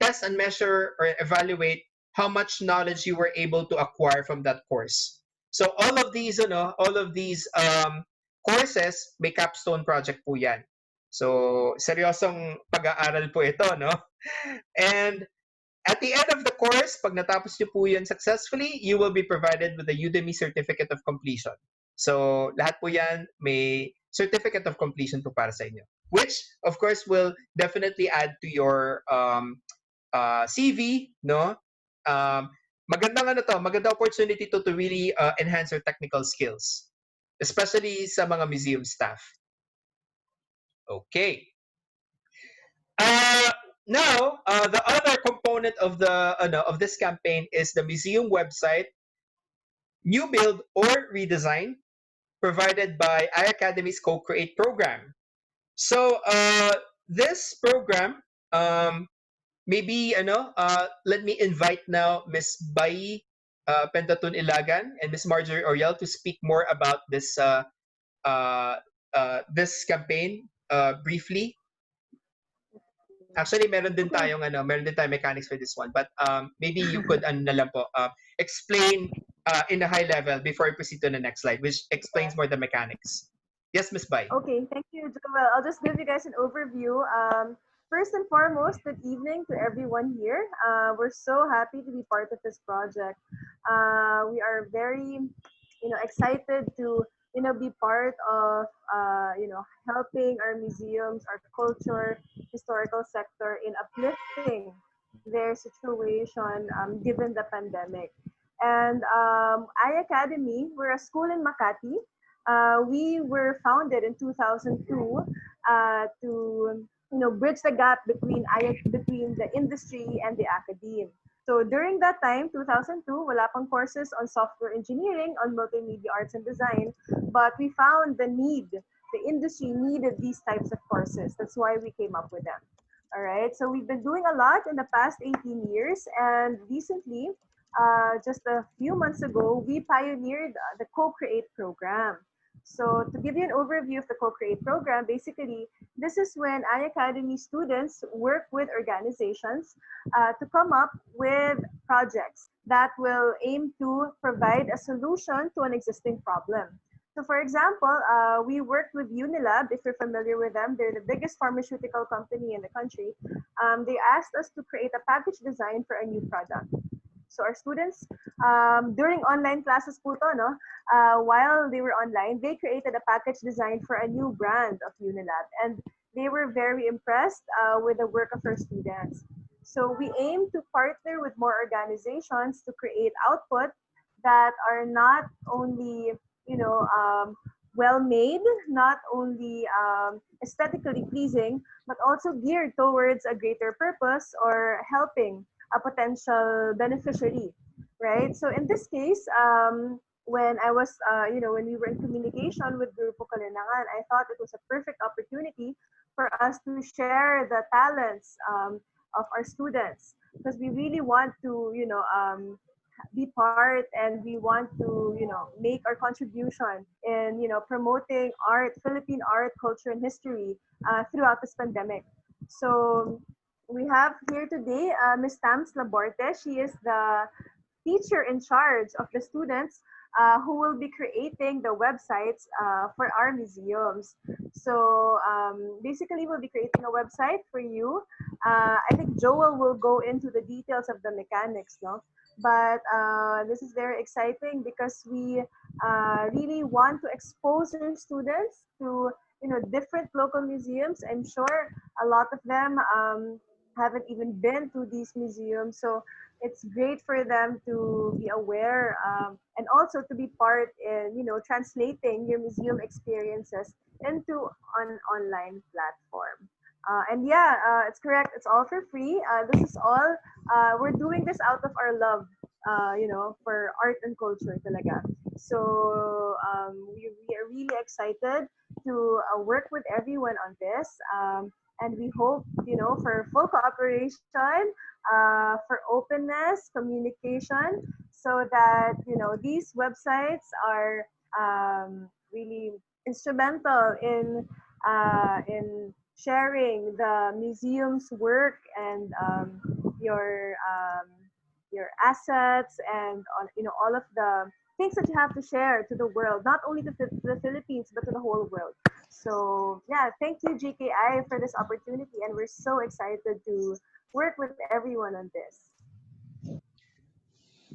S1: test and measure or evaluate how much knowledge you were able to acquire from that course. So all of these courses may capstone project po yan. So seryosong pag-aaral po ito, no? And at the end of the course, pag natapos niyo po yan successfully, you will be provided with a Udemy Certificate of Completion. So lahat po yan may Certificate of Completion po para sa inyo. Which, of course, will definitely add to your CV, no? Magandang opportunity to really enhance your technical skills, especially sa mga museum staff. Okay. Now, the other component of this campaign is the museum website, new build or redesign, provided by iAcademy's Co-Create program. So this program, maybe let me invite now Miss Bai Pentatun Ilagan and Miss Marjorie Oriel to speak more about this this campaign briefly. Actually, meron din tayong mechanics for this one, but maybe you could explain in a high level before we proceed to the next slide, which explains more the mechanics. Yes, Miss Bai.
S4: Okay, thank you, Joel. I'll just give you guys an overview. First and foremost, good evening to everyone here. We're so happy to be part of this project. We are very, excited to, be part of, helping our museums, our culture, historical sector in uplifting their situation given the pandemic. And iAcademy, we're a school in Makati. We were founded in 2002 to bridge the gap between the industry and the academe. So during that time, 2002, wala pang courses on software engineering, on multimedia arts and design, but we found the need. The industry needed these types of courses. That's why we came up with them. All right, so we've been doing a lot in the past 18 years, and recently, just a few months ago, we pioneered the Co-Create program. So to give you an overview of the Co-Create program, basically, this is when iAcademy students work with organizations to come up with projects that will aim to provide a solution to an existing problem. So for example, we worked with Unilab, if you're familiar with them. They're the biggest pharmaceutical company in the country. They asked us to create a package design for a new product. So our students, during online classes po to, no? While they were online, they created a package design for a new brand of Unilab. And they were very impressed with the work of our students. So we aim to partner with more organizations to create output that are not only, you know, well made, not only aesthetically pleasing, but also geared towards a greater purpose or helping a potential beneficiary, right? So in this case, when I was, when we were in communication with Grupo Kalinangan, I thought it was a perfect opportunity for us to share the talents of our students, because we really want to, be part, and we want to, make our contribution in, promoting art, Philippine art, culture, and history throughout this pandemic. So we have here today Ms. Tams Laborte. She is the teacher in charge of the students who will be creating the websites for our museums. So basically, we'll be creating a website for you. I think Joel will go into the details of the mechanics, no? But this is very exciting because we really want to expose our students to, different local museums. I'm sure a lot of them haven't even been to these museums, so it's great for them to be aware, and also to be part in, translating your museum experiences into an online platform. And yeah, it's correct. It's all for free. This is all, we're doing this out of our love, for art and culture talaga. So we are really excited to work with everyone on this. And we hope, for full cooperation, for openness, communication, so that, these websites are really instrumental in sharing the museum's work and your assets, and all of the things that you have to share to the world, not only to the Philippines but to the whole world. So yeah, thank you GKI for this opportunity, and we're so excited to work with everyone on this.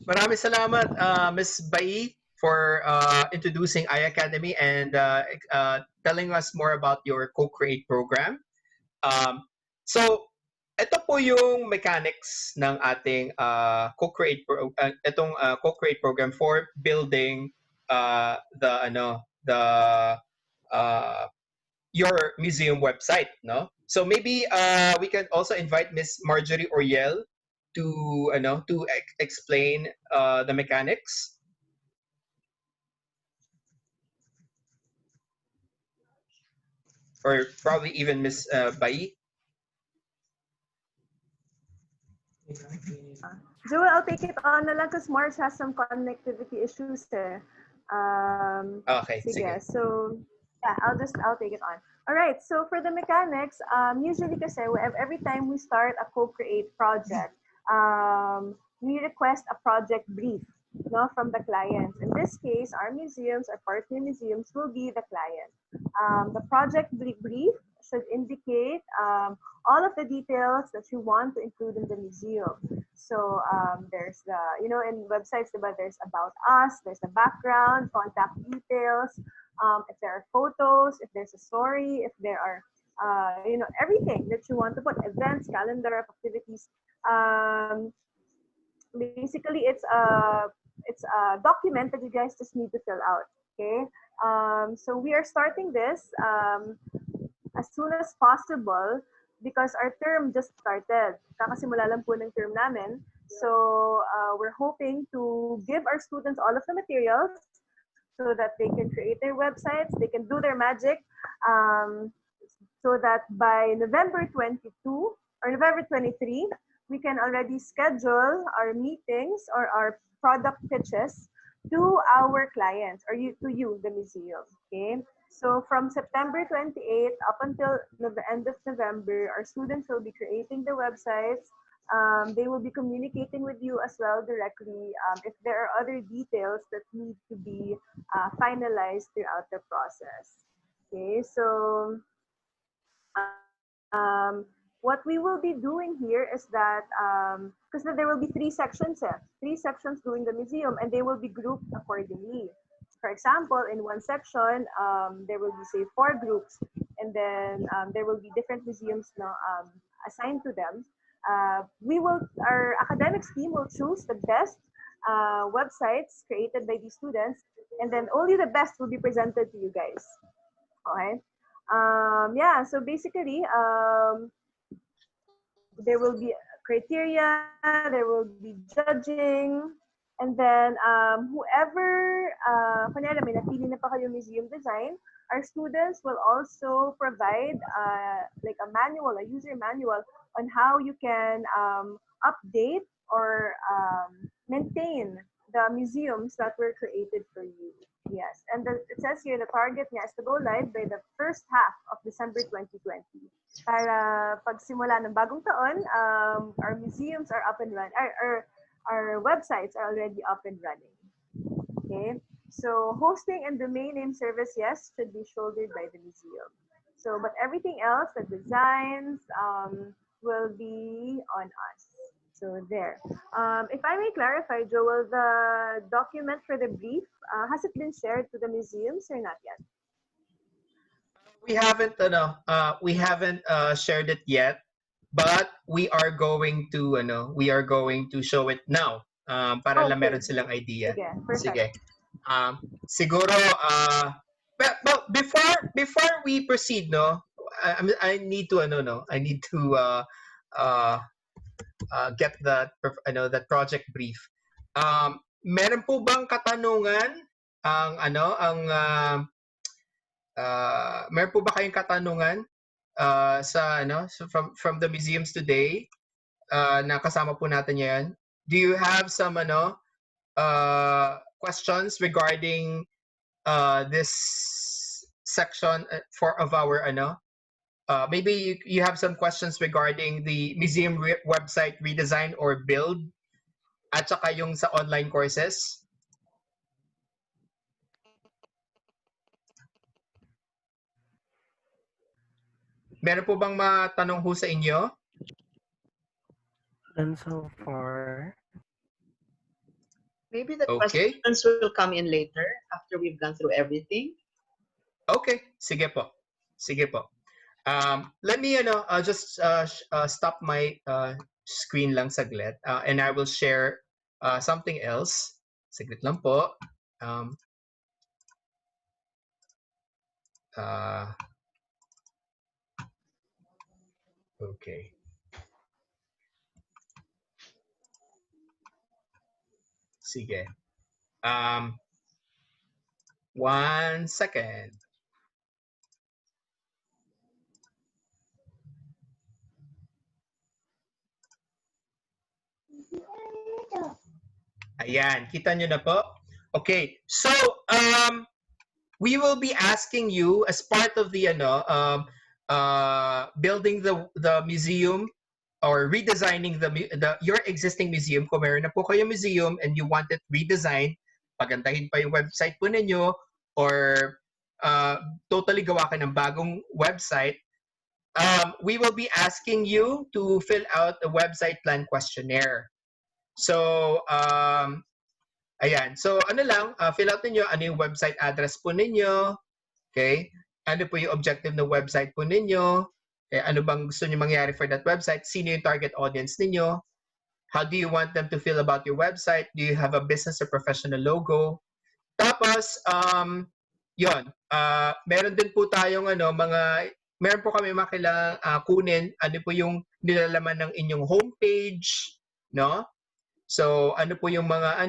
S1: Maraming salamat, Ms. Bai, for introducing iAcademy and telling us more about your co-create program. So, ito po yung mechanics ng ating co-create program for building the uh, your museum website, no? So maybe we can also invite Miss Marjorie Oriel to explain the mechanics, or probably even Miss Bai.
S4: Joel, I'll take it on na lang because Mars has some connectivity issues eh.
S1: Okay,
S4: Sige.
S1: sige.
S4: So, yeah, I'll take it on. All right. So for the mechanics, usually kasi every time we start a co-create project, we request a project brief, no, from the clients. In this case, our museums, our partner museums will be the client. The project brief should indicate all of the details that you want to include in the museum. So there's the, in websites, there's about us, there's the background, contact details, if there are photos, if there's a story, if there are, everything that you want to put, events, calendar of activities. Basically, it's a document that you guys just need to fill out. Okay. So we are starting this as soon as possible because our term just started. Kakasimula lang po ng term namin. So we're hoping to give our students all of the materials so that they can create their websites, they can do their magic, so that by November 22 or November 23, we can already schedule our meetings or our product pitches to our clients or to you, the museum. Okay. So from September 28th up until the end of November, our students will be creating the websites. They will be communicating with you as well directly if there are other details that need to be finalized throughout the process. Okay, so what we will be doing here is that, because there will be three sections doing the museum, and they will be grouped accordingly. For example, in one section, there will be, say, 4 groups, and then there will be different museums now assigned to them. Our academics team will choose the best websites created by these students, and then only the best will be presented to you guys. Okay. Yeah. So basically, there will be criteria, there will be judging, and then whoever, kunyari may napili na pa kayo museum design, our students will also provide like a manual, a user manual on how you can update or maintain the museums that were created for you. Yes, and it says here the target niya is to go live by the first half of December 2020. Para pagsimula ng bagong taon, our museums are up and running, our websites are already up and running. Okay, so hosting and domain name service, yes, should be shouldered by the museum. So, but everything else, the designs, will be on us. So there. If I may clarify, Joel, the document for the brief, has it been shared to the museums or not yet?
S1: We haven't shared it yet, but we are going to show it now para lang meron silang idea.
S4: Sige, perfect.
S1: Sige. Siguro but before we proceed, no, I need to get that project brief. Meron po bang katanungan meron po ba kayong katanungan from the museums today na kasama po natin yan? Do you have some questions regarding this section of our maybe you have some questions regarding the museum website redesign or build at saka yung sa online courses? Meron po bang matanong ho sa inyo?
S2: And so far,
S11: maybe the
S1: Okay.
S11: questions will come in later after we've gone through everything.
S1: Okay, sige po. Sige po. Let me just stop my screen lang saglit and I will share something else. Saglit lang po. Okay. Sige. 1 second. Ayan, kita nyo na po. Okay, so we will be asking you as part of the building the museum or redesigning your existing museum. Kung meron na po kayong museum and you want it redesigned, pagandahin pa yung website po ninyo or totally gawa ka ng bagong website, we will be asking you to fill out a website plan questionnaire. So, ayan. So, fill out ninyo ano yung website address po ninyo. Okay? Ano po yung objective ng website po ninyo? Okay, ano bang gusto niyo mangyari for that website? Sino yung target audience ninyo? How do you want them to feel about your website? Do you have a business or professional logo? Tapos, yon. Meron din po tayong meron po kami kunin ano po yung nilalaman ng inyong homepage, no? So, ano po yung mga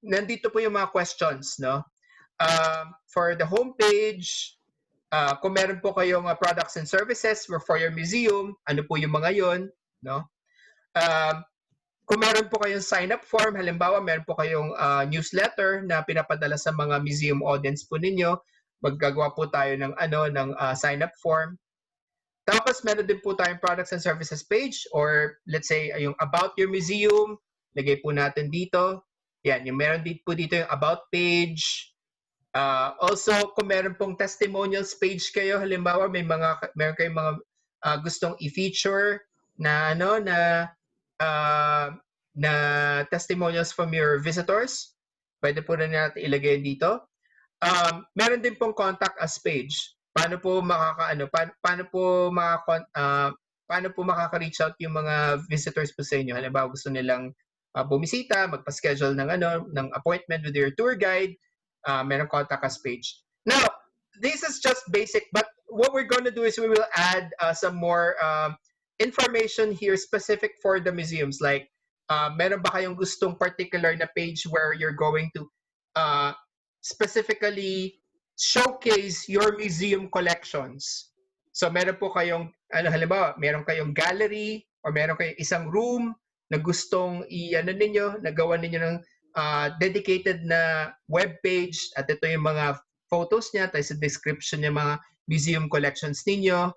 S1: nandito po yung mga questions, no? For the homepage, kung meron po kayong products and services for your museum, ano po yung mga yon, no? Kung meron po kayong sign-up form, halimbawa meron po kayong newsletter na pinapadala sa mga museum audience po ninyo, maggagawa po tayo ng sign-up form. Tapos meron din po tayong products and services page or let's say yung about your museum, lagay po natin dito. Yan, yung meron din po dito yung about page. Also, kung meron pong testimonials page kayo, halimbawa meron kayong mga gustong i-feature na na testimonials from your visitors, pwede po na natin ilagay dito. Meron din pong contact us page. Paano po paano po makaka-reach out yung mga visitors po sa inyo? Halimbawa gusto nilang bumisita, magpa-schedule ng appointment with your tour guide, merong contact us page. Now, this is just basic, but what we're going to do is we will add some more information here specific for the museums. Like, meron ba kayong gustong particular na page where you're going to specifically showcase your museum collections? So meron po kayong, halimbawa, meron kayong gallery or meron kayong isang room na gustong nagawa ninyo ng dedicated na web page at ito yung mga photos niya, tayo sa description niya mga museum collections ninyo.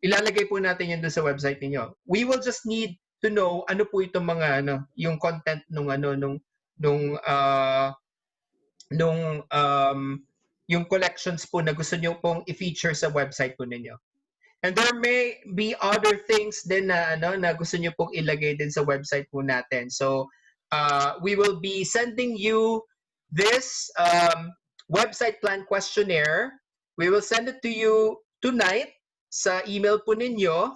S1: Ilalagay po natin yan doon sa website ninyo. We will just need to know ano po itong mga yung content yung collections po na gusto niyo pong i-feature sa website po ninyo. And there may be other things din na gusto niyo pong ilagay din sa website po natin. So we will be sending you this website plan questionnaire. We will send it to you tonight sa email po ninyo.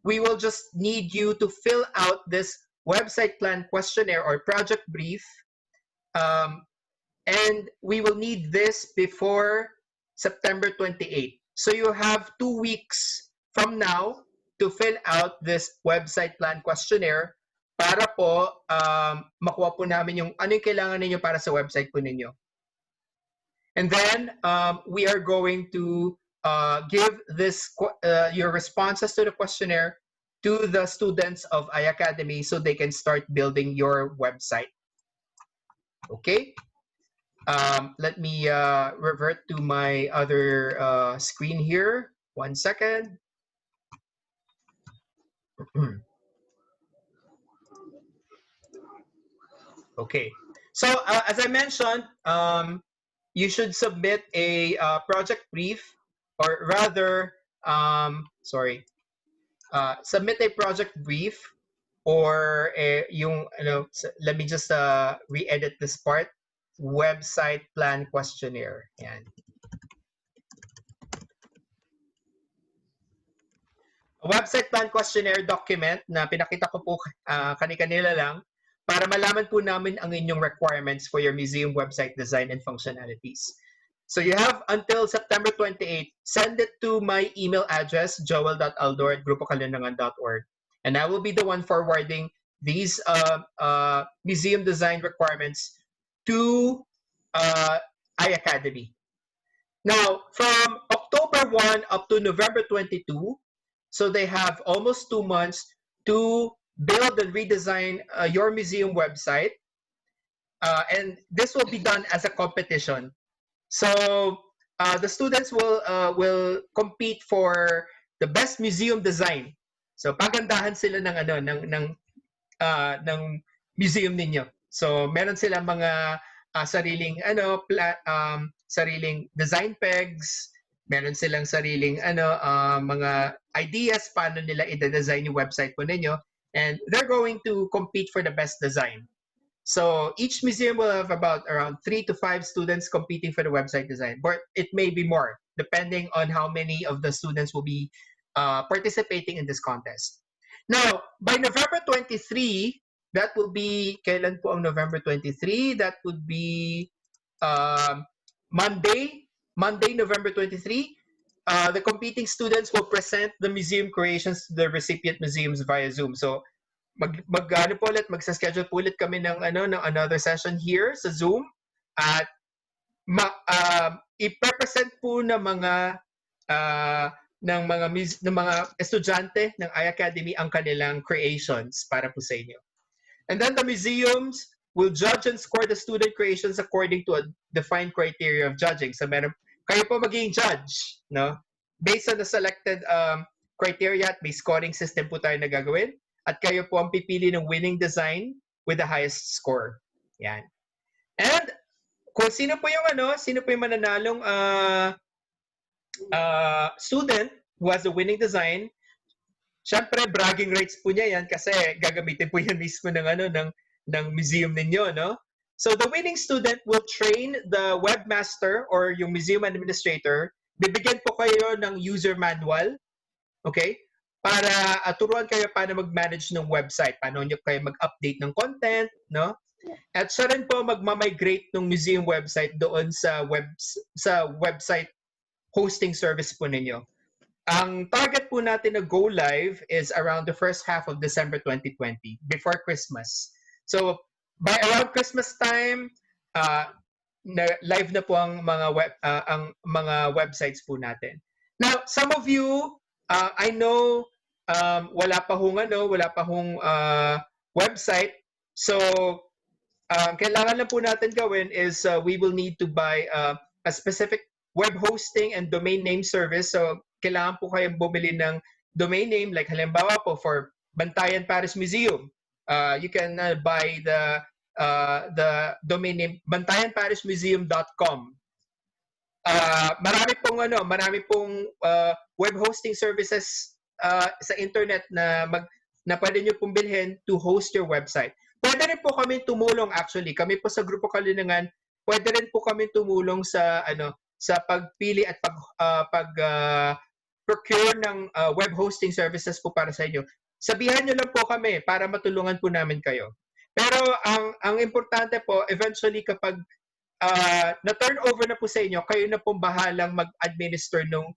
S1: We will just need you to fill out this website plan questionnaire or project brief. And we will need this before September 28. So you have 2 weeks from now to fill out this website plan questionnaire para po makuha po namin yung ano yung kailangan ninyo para sa website po ninyo. And then we are going to give this your responses to the questionnaire to the students of iAcademy so they can start building your website. Okay? Let me revert to my other screen here. 1 second. Okay. So as I mentioned, you should submit a project brief, or rather, submit a project brief or let me just re-edit this part. Website plan questionnaire. Yan. A website plan questionnaire document na pinakita ko po kani-kanila lang para malaman po namin ang inyong requirements for your museum website design and functionalities. So you have until September 28. Send it to my email address, joel.aldor@grupokalindangan.org, and I will be the one forwarding these museum design requirements to iAcademy. Now, from October 1 up to November 22, so they have almost 2 months to build and redesign your museum website. And this will be done as a competition. So the students will compete for the best museum design. So pagandahan sila ng museum ninyo. So meron silang mga sariling sariling design pegs, meron silang sariling mga ideas paano nila i-design yung website po ninyo, and they're going to compete for the best design. So each museum will have about around 3 to 5 students competing for the website design, but it may be more depending on how many of the students will be participating in this contest. Now, by November 23, that will be, kailan po ang November 23? That would be Monday, November 23. The competing students will present the museum creations to the recipient museums via Zoom. So, magsa-schedule po ulit kami ng another session here sa Zoom, at i-present po ng mga estudyante ng iAcademy ang kanilang creations para po sa inyo. And then the museums will judge and score the student creations according to a defined criteria of judging. So kayo po magiging judge, no? Based on the selected criteria, at may scoring system po tayo na gagawin. At kayo po ang pipili ng winning design with the highest score. Yan. And kung sino po yung mananalong student who has the winning design, syempre bragging rights po niya yan kasi gagamitin po yan mismo ng museum ninyo, no? So the winning student will train the webmaster or yung museum administrator. Bibigyan po kayo ng user manual, okay? para turuan kayo paano mag-manage ng website, paano nyo kayo mag-update ng content, no? At siya rin po magma-migrate ng museum website doon sa website hosting service po ninyo. Ang target po natin na go live is around the first half of December 2020, before Christmas. So, by around Christmas time, live na po ang mga websites po natin. Now, some of you, I know wala pa hong website. So, kailangan lang po natin gawin is we will need to buy a specific web hosting and domain name service. So, kailangan po kayong bumili ng domain name. Like halimbawa po for Bantayan Paris Museum, you can buy the domain name bantayanparismuseum.com. Marami pong web hosting services sa internet na pwede nyo pong bilhin to host your website. Pwede rin po kami tumulong actually. Kami po sa Grupo Kalinangan, pwede rin po kami tumulong sa sa pagpili at procure ng web hosting services po para sa inyo. Sabihan nyo lang po kami para matulungan po namin kayo. Pero ang importante po, eventually kapag na-turn over na po sa inyo, kayo na pong bahalang mag-administer nung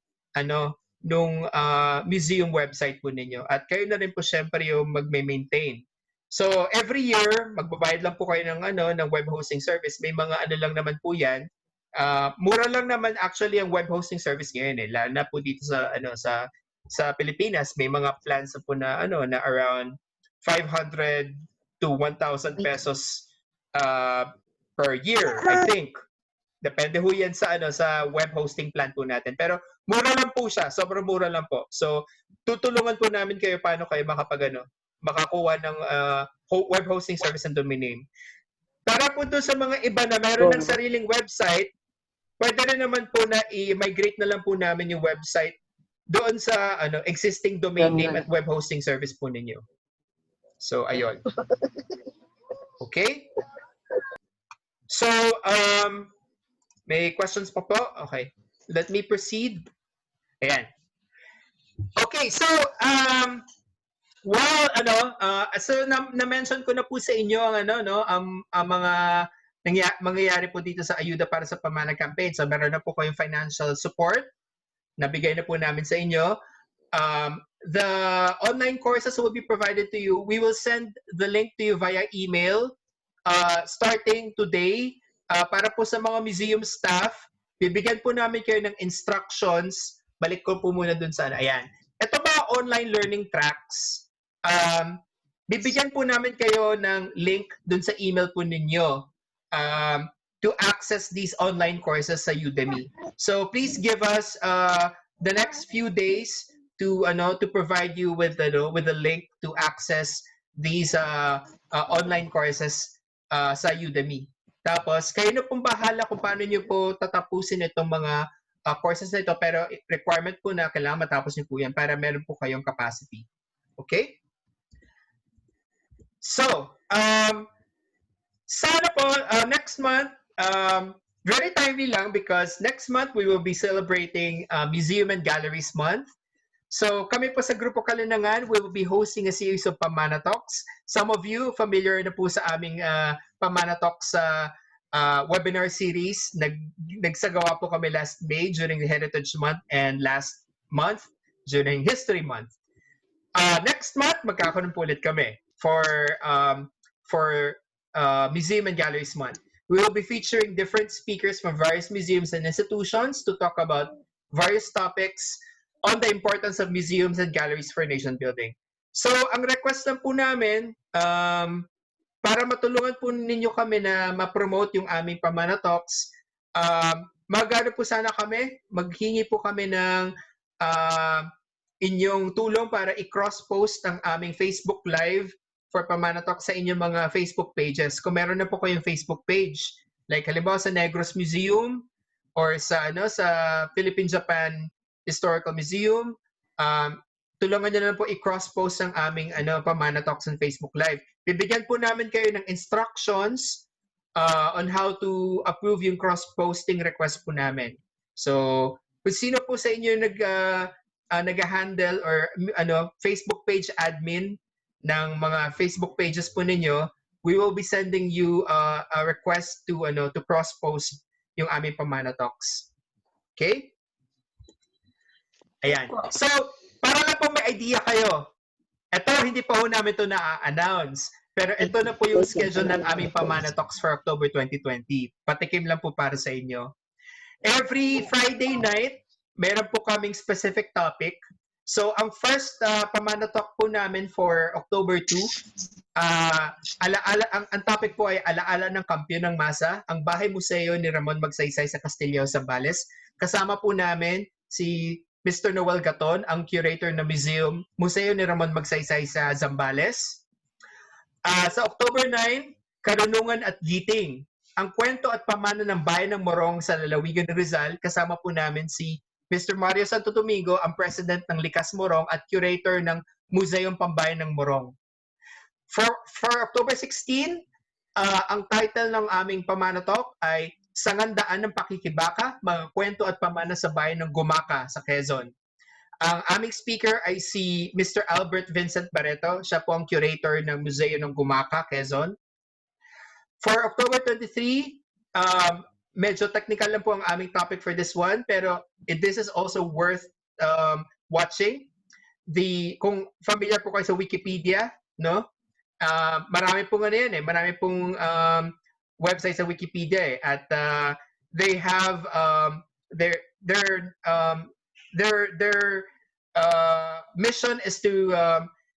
S1: museum website po ninyo. At kayo na rin po syempre yung mag-maintain. So every year, magbabayad lang po kayo ng web hosting service. May mga lang naman po yan. Mura lang naman actually ang web hosting service ngayon lalo na po dito sa Pilipinas. May mga plans po na na around 500 to 1,000 pesos per year, I think. Depende ho yan sa web hosting plan po natin. Pero mura lang po siya, sobrang mura lang po. So tutulungan po namin kayo paano kayo makakuha ng web hosting service and domain name. Para po doon sa mga iba na meron ng sariling website, pwede rin naman po na i-migrate na lang po namin yung website doon sa existing domain name at web hosting service po ninyo. So, ayun. Okay? So, may questions pa po? Okay. Let me proceed. Ayan. Okay, so, so na-mention ko na po sa inyo ang mga mangyayari po dito sa AYUDA para sa PAMANA campaign. So meron na po kayong financial support na bigay na po namin sa inyo. The online courses will be provided to you. We will send the link to you via email starting today. Para po sa mga museum staff, bibigyan po namin kayo ng instructions. Balik ko po muna dun sa ayan. Ito ba online learning tracks? Bibigyan po namin kayo ng link dun sa email po ninyo to access these online courses sa Udemy. So please give us the next few days to provide you with the link to access these online courses sa Udemy. Tapos kayo na pong bahala kung paano niyo po tatapusin itong mga courses na ito, pero requirement po na kailangan matapos niyo po yan para meron po kayong capacity. Okay? So, sana po next month, very timely lang because next month we will be celebrating Museum and Galleries Month. So kami po sa Grupo Kalinangan, we will be hosting a series of PAMANA Talks. Some of you familiar na po sa aming PAMANA Talks webinar series. Nagsagawa po kami last May during the Heritage Month and last month during History Month. Next month, magkakaroon po ulit kami for Museum and Galleries Month. We will be featuring different speakers from various museums and institutions to talk about various topics on the importance of museums and galleries for nation building. So, ang request lang po namin, para matulungan po ninyo kami na ma-promote yung aming PAMANA Talks, magano po sana kami, maghingi po kami ng inyong tulong para i-cross-post ang aming Facebook Live for PAMANA Talk sa inyong mga Facebook pages. Kung meron na po kayong Facebook page, like halimbawa sa Negros Museum or sa Philippine-Japan Historical Museum, tulungan nyo na po i-cross-post ang aming PAMANA Talks on Facebook Live. Bibigyan po namin kayo ng instructions on how to approve yung cross-posting request po namin. So, kung sino po sa inyo nag-handle or Facebook page admin ng mga Facebook pages po ninyo, we will be sending you a request to cross-post yung aming Pamana Talks. Okay? Ayan. So, para lang po may idea kayo, ito, hindi pa ho namin ito na-announce. Pero ito na po yung schedule ng aming Pamana Talks for October 2020. Patikim lang po para sa inyo. Every Friday night, meron po kaming specific topic. So, ang first Pamana Talk po namin for October 2, ang topic po ay alaala ng kampiyon ng masa, ang bahay museo ni Ramon Magsaysay sa Castillo, Zambales. Kasama po namin si Mr. Noel Gaton, ang curator ng Museo ni Ramon Magsaysay sa Zambales. Sa October 9, Karunungan at Giting. Ang kwento at pamana ng bayan ng Morong sa lalawigan ng Rizal, kasama po namin si Mr. Mario Santo Domingo, ang president ng Likas Morong at curator ng Museum Pambayan ng Morong. For October 16, ang title ng aming Pamana Talk ay Sangandaan ng Pakikibaka, mga kwento at pamana sa bayan ng Gumaka sa Quezon. Ang aming speaker ay si Mr. Albert Vincent Barreto. Siya po ang curator ng Museo ng Gumaka, Quezon. For October 23, medyo technical lang po ang aming topic for this one, pero this is also worth watching. Kung familiar po kayo sa Wikipedia, no? Marami pong marami pong website sa Wikipedia at they have their mission is to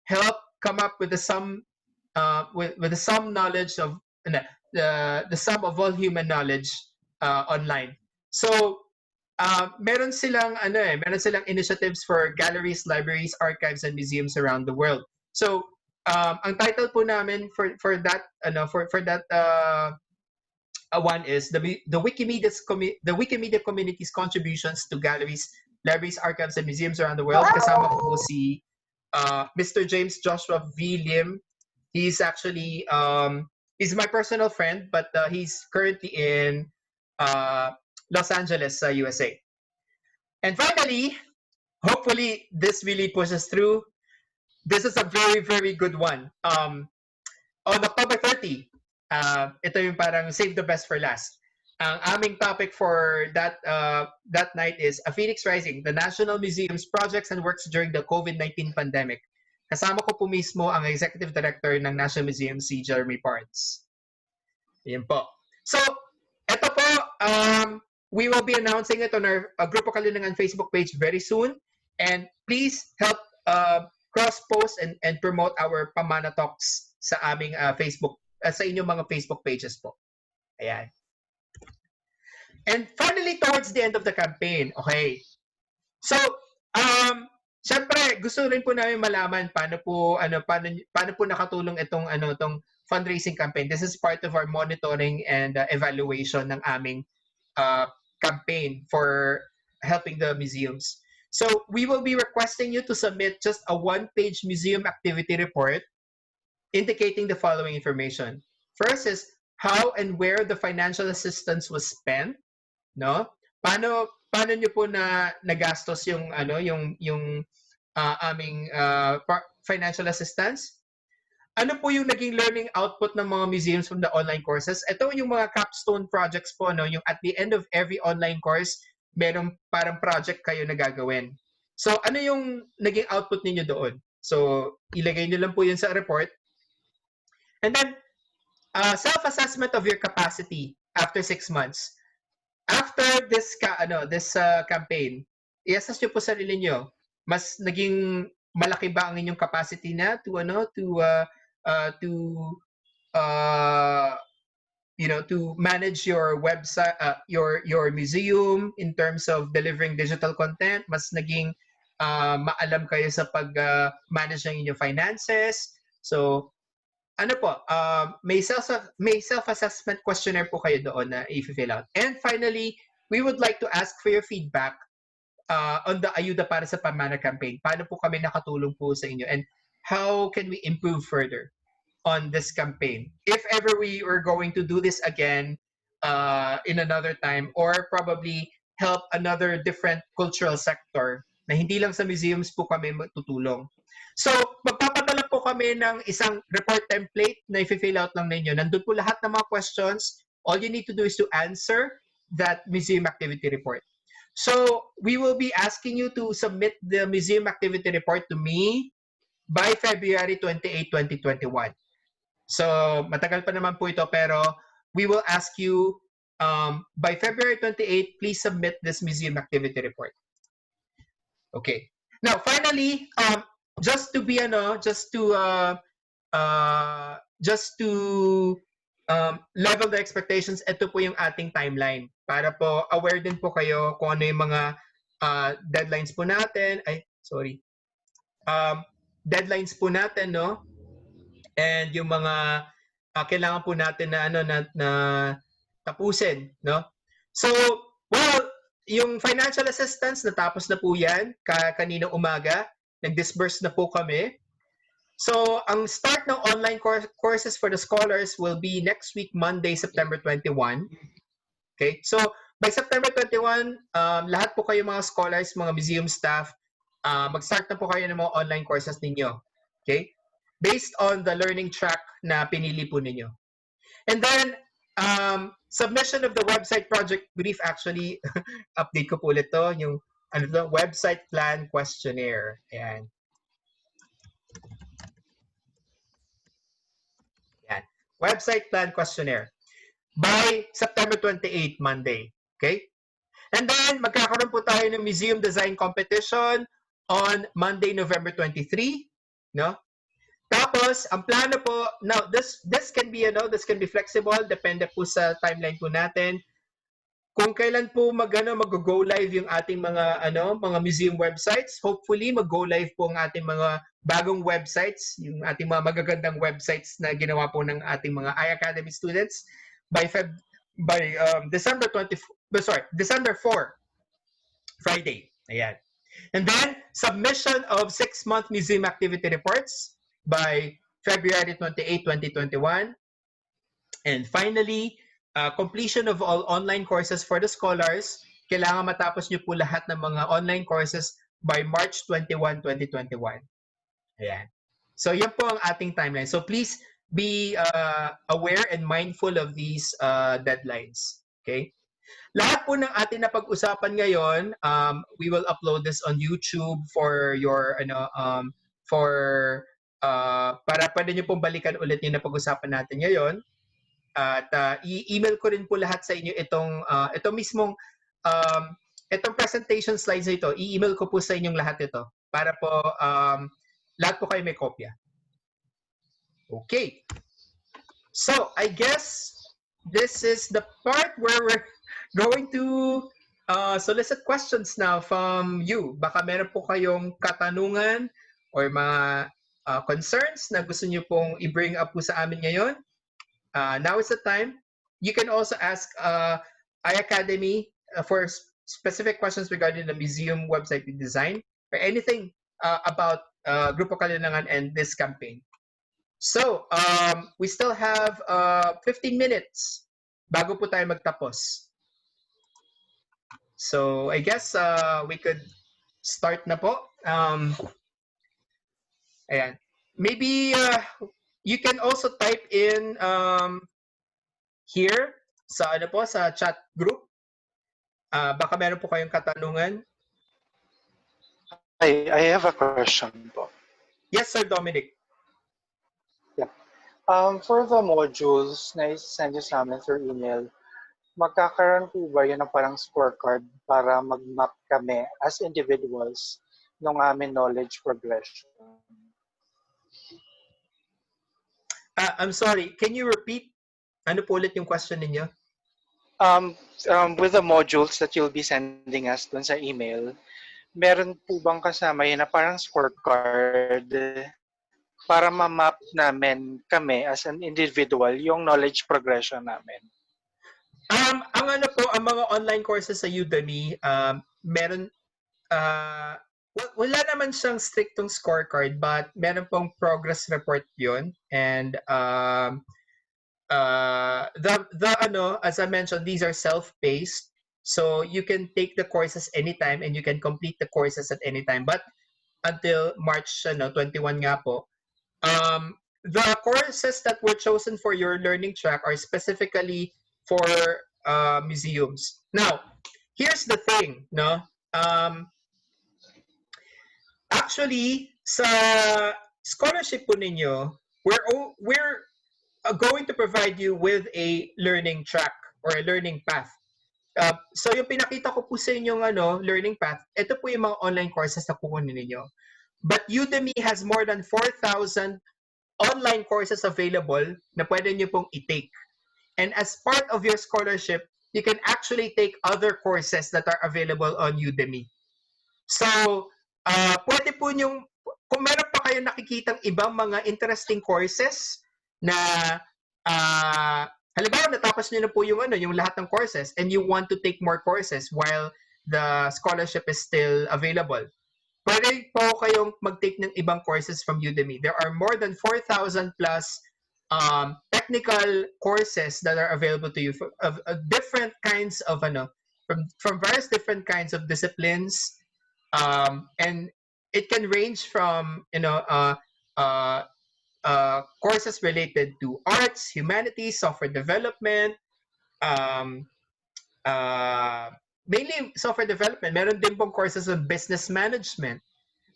S1: help come up with the sum knowledge of the sum of all human knowledge online. So meron silang initiatives for galleries, libraries, archives, and museums around the world. So ang title po namin for that one is the Wikimedia community's contributions to galleries, libraries, archives, and museums around the world. Kasama ko po si Mr. James Joshua V. Lim. He's actually he's my personal friend, but he's currently in Los Angeles, USA. And finally, hopefully this really pushes through. This is a very, very good one. On October 30, ito yung parang save the best for last. Ang aming topic for that night is A Phoenix Rising, the National Museum's projects and works during the COVID-19 pandemic. Kasama ko po mismo ang Executive Director ng National Museum, si Jeremy Parts. Yan po. So, ito po, we will be announcing it on our Grupo Kalinangan Facebook page very soon. And please help cross-post and promote our Pamana Talks sa aming Facebook, sa inyong mga Facebook pages po. Ayan. And finally, towards the end of the campaign, okay. So, syempre, gusto rin po namin malaman paano po nakatulong itong fundraising campaign. This is part of our monitoring and evaluation ng aming campaign for helping the museums. So we will be requesting you to submit just a one-page museum activity report indicating the following information. First is how and where the financial assistance was spent, no? Paano niyo po nagastos yung aming financial assistance? Ano po yung naging learning output ng mga museums from the online courses? Ito yung mga capstone projects po, no? Yung at the end of every online course, merong parang project kayo na gagawin. So, ano yung naging output ninyo doon? So, ilagay nyo lang po yun sa report. And then, self-assessment of your capacity after 6 months. After this campaign, i-assess nyo po sarili nyo. Mas naging malaki ba ang inyong capacity na to manage your website, your museum in terms of delivering digital content? Mas naging maalam kayo sa pag-manage ng inyong finances. So, may self-assessment questionnaire po kayo doon na i-fill out. And finally, we would like to ask for your feedback on the AYUDA para sa Pamana campaign. Paano po kami nakatulong po sa inyo? And how can we improve further on this campaign? If ever we are going to do this again in another time, or probably help another different cultural sector na hindi lang sa museums po kami tutulong. So, magpapadala po kami ng isang report template na i-fill out lang ninyo. Nandun po lahat ng mga questions. All you need to do is to answer that museum activity report. So, we will be asking you to submit the museum activity report to me by February 28, 2021. So, matagal pa naman po ito, pero we will ask you by February 28, please submit this museum activity report. Okay. Now, finally, just to be level the expectations, ito po yung ating timeline para po aware din po kayo kung ano yung mga deadlines po natin. Deadlines po natin, no? And yung mga kailangan po natin na tapusin, no? So, well, yung financial assistance, natapos na po yan kaninang umaga. Nag-disburse na po kami. So, ang start ng online courses for the scholars will be next week, Monday, September 21. Okay? So, by September 21, lahat po kayo mga scholars, mga museum staff, mag-start na po kayo ng mga online courses ninyo. Okay? Based on the learning track na pinili po ninyo. And then, submission of the website project brief, actually, update ko po ulit to, yung website plan questionnaire. Ayan. Ayan. Website plan questionnaire by September 28, Monday. Okay? And then, magkakaroon po tayo ng museum design competition on Monday, November 23. No? Tapos, ang plano po, now, this can be, this can be flexible, depende po sa timeline po natin. Kung kailan po mag-go live yung ating mga museum websites, hopefully mag-go live po ang ating mga bagong websites, yung ating mga magagandang websites na ginawa po ng ating mga iAcademy students by December 4, Friday. Ayan. And then, submission of 6-month museum activity reports by February 28, 2021. And finally, completion of all online courses for the scholars. Kailangan matapos nyo po lahat ng mga online courses by March 21, 2021. Ayan. So, yan po ang ating timeline. So, please be aware and mindful of these deadlines. Okay? Lahat po ng ating napag-usapan ngayon, we will upload this on YouTube for your para pwede niyo pong balikan ulit yung napag-usapan natin ngayon. At i-email ko rin po lahat sa inyo itong mismong itong presentation slides na ito. I-email ko po sa inyong lahat ito para po lahat po kayo may kopya. Okay. So, I guess this is the part where we're going to solicit questions now from you. Baka meron po kayong katanungan or mga concerns na gusto niyo pong i-bring up po sa amin ngayon. Now is the time. You can also ask iAcademy for specific questions regarding the museum website design or anything about Grupo Kalinangan and this campaign. So, we still have 15 minutes bago po tayo magtapos. So, I guess we could start na po. Ayan. Maybe you can also type in here sa sa chat group. Baka meron po kayong katanungan.
S3: I have a question po.
S1: Yes, Sir Dominic.
S3: Yeah. For the modules na i-send nyo sa amin through email, magkakaroon po ba yun ng parang scorecard para mag-map kami as individuals ng aming knowledge progression?
S1: I'm sorry, can you repeat? Ano po ulit yung question ninyo?
S3: With the modules that you'll be sending us dun sa email, meron po bang kasama yun na parang scorecard para ma-map namin kami as an individual yung knowledge progression namin?
S1: Ang mga online courses sa Udemy, meron wala naman siyang strictong scorecard, but meron pong progress report yun. And as I mentioned, these are self-paced. So you can take the courses anytime and you can complete the courses at any time. But until March 21 nga po, the courses that were chosen for your learning track are specifically for museums. Now, here's the thing, no? Actually, sa scholarship po ninyo, we're going to provide you with a learning track or a learning path. So yung pinakita ko po sa inyong learning path, ito po yung mga online courses na kukunin ninyo. But Udemy has more than 4,000 online courses available na pwede nyo pong i-take. And as part of your scholarship, you can actually take other courses that are available on Udemy. So, pwede po nyong, kung meron pa kayong nakikitang ibang mga interesting courses na, halimbawa, natapos nyo na po yung lahat ng courses and you want to take more courses while the scholarship is still available, pwede po kayong mag-take ng ibang courses from Udemy. There are more than 4,000 plus technical courses that are available to you of different kinds of from various different kinds of disciplines, and it can range from courses related to arts, humanities, software development, mainly software development. Meron din pong courses on business management.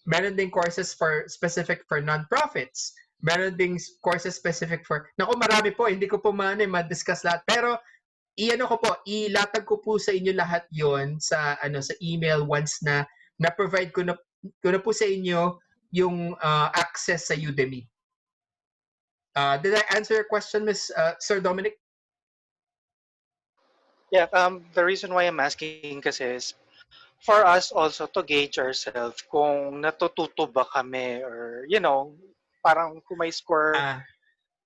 S1: Meron din courses specific for non-profits. Meron ding courses specific for, naku, marami po, hindi ko po ma-discuss lahat. Pero, ilatag ko po sa inyo lahat yon sa email once na na-provide ko na po sa inyo yung access sa Udemy. Did I answer your question, Sir Dominic?
S3: Yeah, the reason why I'm asking kasi is for us also to gauge ourselves kung natututo ba kami or, parang kung may score,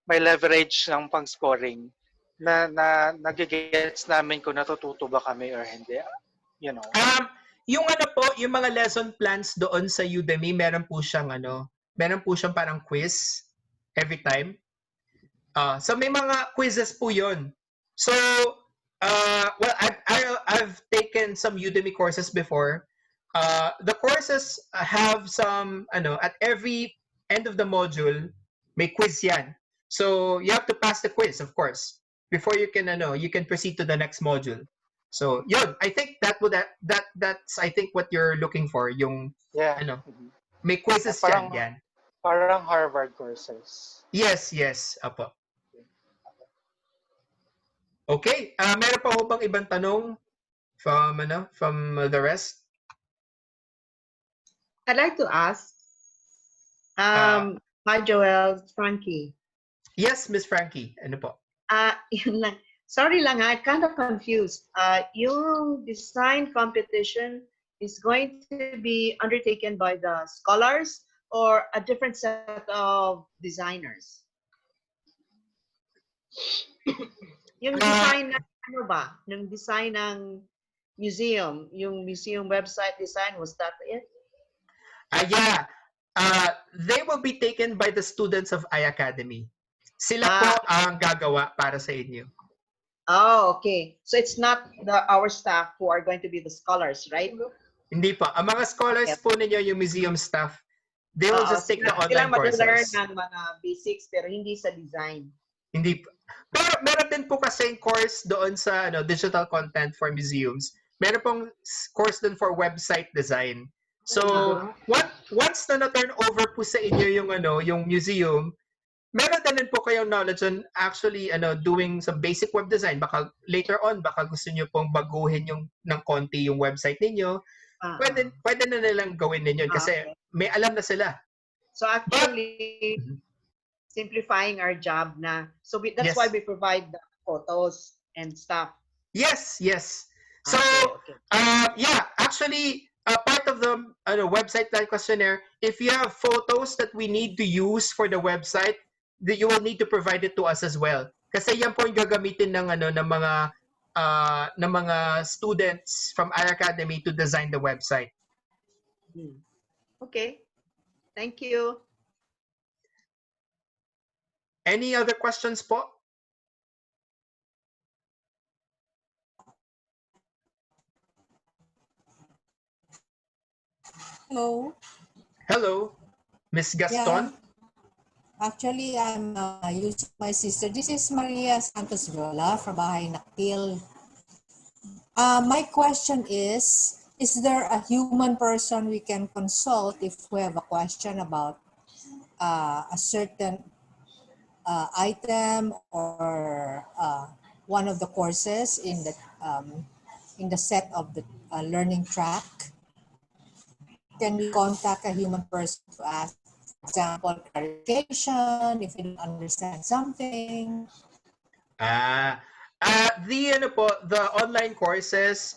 S3: may leverage ng pang-scoring na nagigets namin kung natututo ba kami or hindi.
S1: Yung yung mga lesson plans doon sa Udemy, meron po siyang parang quiz every time. So may mga quizzes po 'yon. So well, I've taken some Udemy courses before. The courses have some at every end of the module may quiz yan. So you have to pass the quiz, of course, before you can proceed to the next module. So yun, I think that's I think what you're looking for, yung may quizzes yan.
S3: Parang Harvard courses.
S1: Yes, apo. Okay, meron pa ho bang ibang tanong from the rest?
S11: I'd like to ask, hi Joel, Frankie.
S1: Yes, Miss Frankie, ano po?
S11: Yun lang. Sorry lang, I'm kind of confused. Yung design competition is going to be undertaken by the scholars or a different set of designers? Yung design ng ng design ng museum, yung museum website design, was that it?
S1: Yeah. They will be taken by the students of iAcademy. Sila po ang gagawa para sa inyo.
S11: Oh, okay. So it's not our staff who are going to be the scholars, right?
S1: Hindi pa. Ang mga scholars po ninyo, yung museum staff, they will just take the online courses.
S11: Sila mag-learn ng mga basics pero hindi sa design.
S1: Hindi pa. Pero meron din po kasing course doon sa digital content for museums. Meron pong course doon for website design. So, once na na-turn over po sa inyo yung museum, meron na din po kayong knowledge on actually doing some basic web design. Baka later on, baka gusto niyo pong baguhin ng konti yung website ninyo. Pwede na nilang gawin ninyo kasi may alam na sila.
S11: So actually, simplifying our job na. So that's why we provide the photos and stuff.
S1: Yes. So, yeah, actually, part of the website like questionnaire, if you have photos that we need to use for the website, that you will need to provide it to us as well. Kasi yan po yung gagamitin ng mga students from our academy to design the website.
S11: Okay. Thank you.
S1: Any other questions po?
S19: Hello.
S1: Hello, Miss
S19: Yeah.
S1: Gaston.
S19: Actually, I'm using my sister. This is Maria Santos Viola from Bahay Nakpil. My question is there a human person we can consult if we have a question about a certain item or one of the courses in the set of the learning track? Can we contact a human person to ask, for example, clarification if we don't understand something?
S1: Ah, the online courses,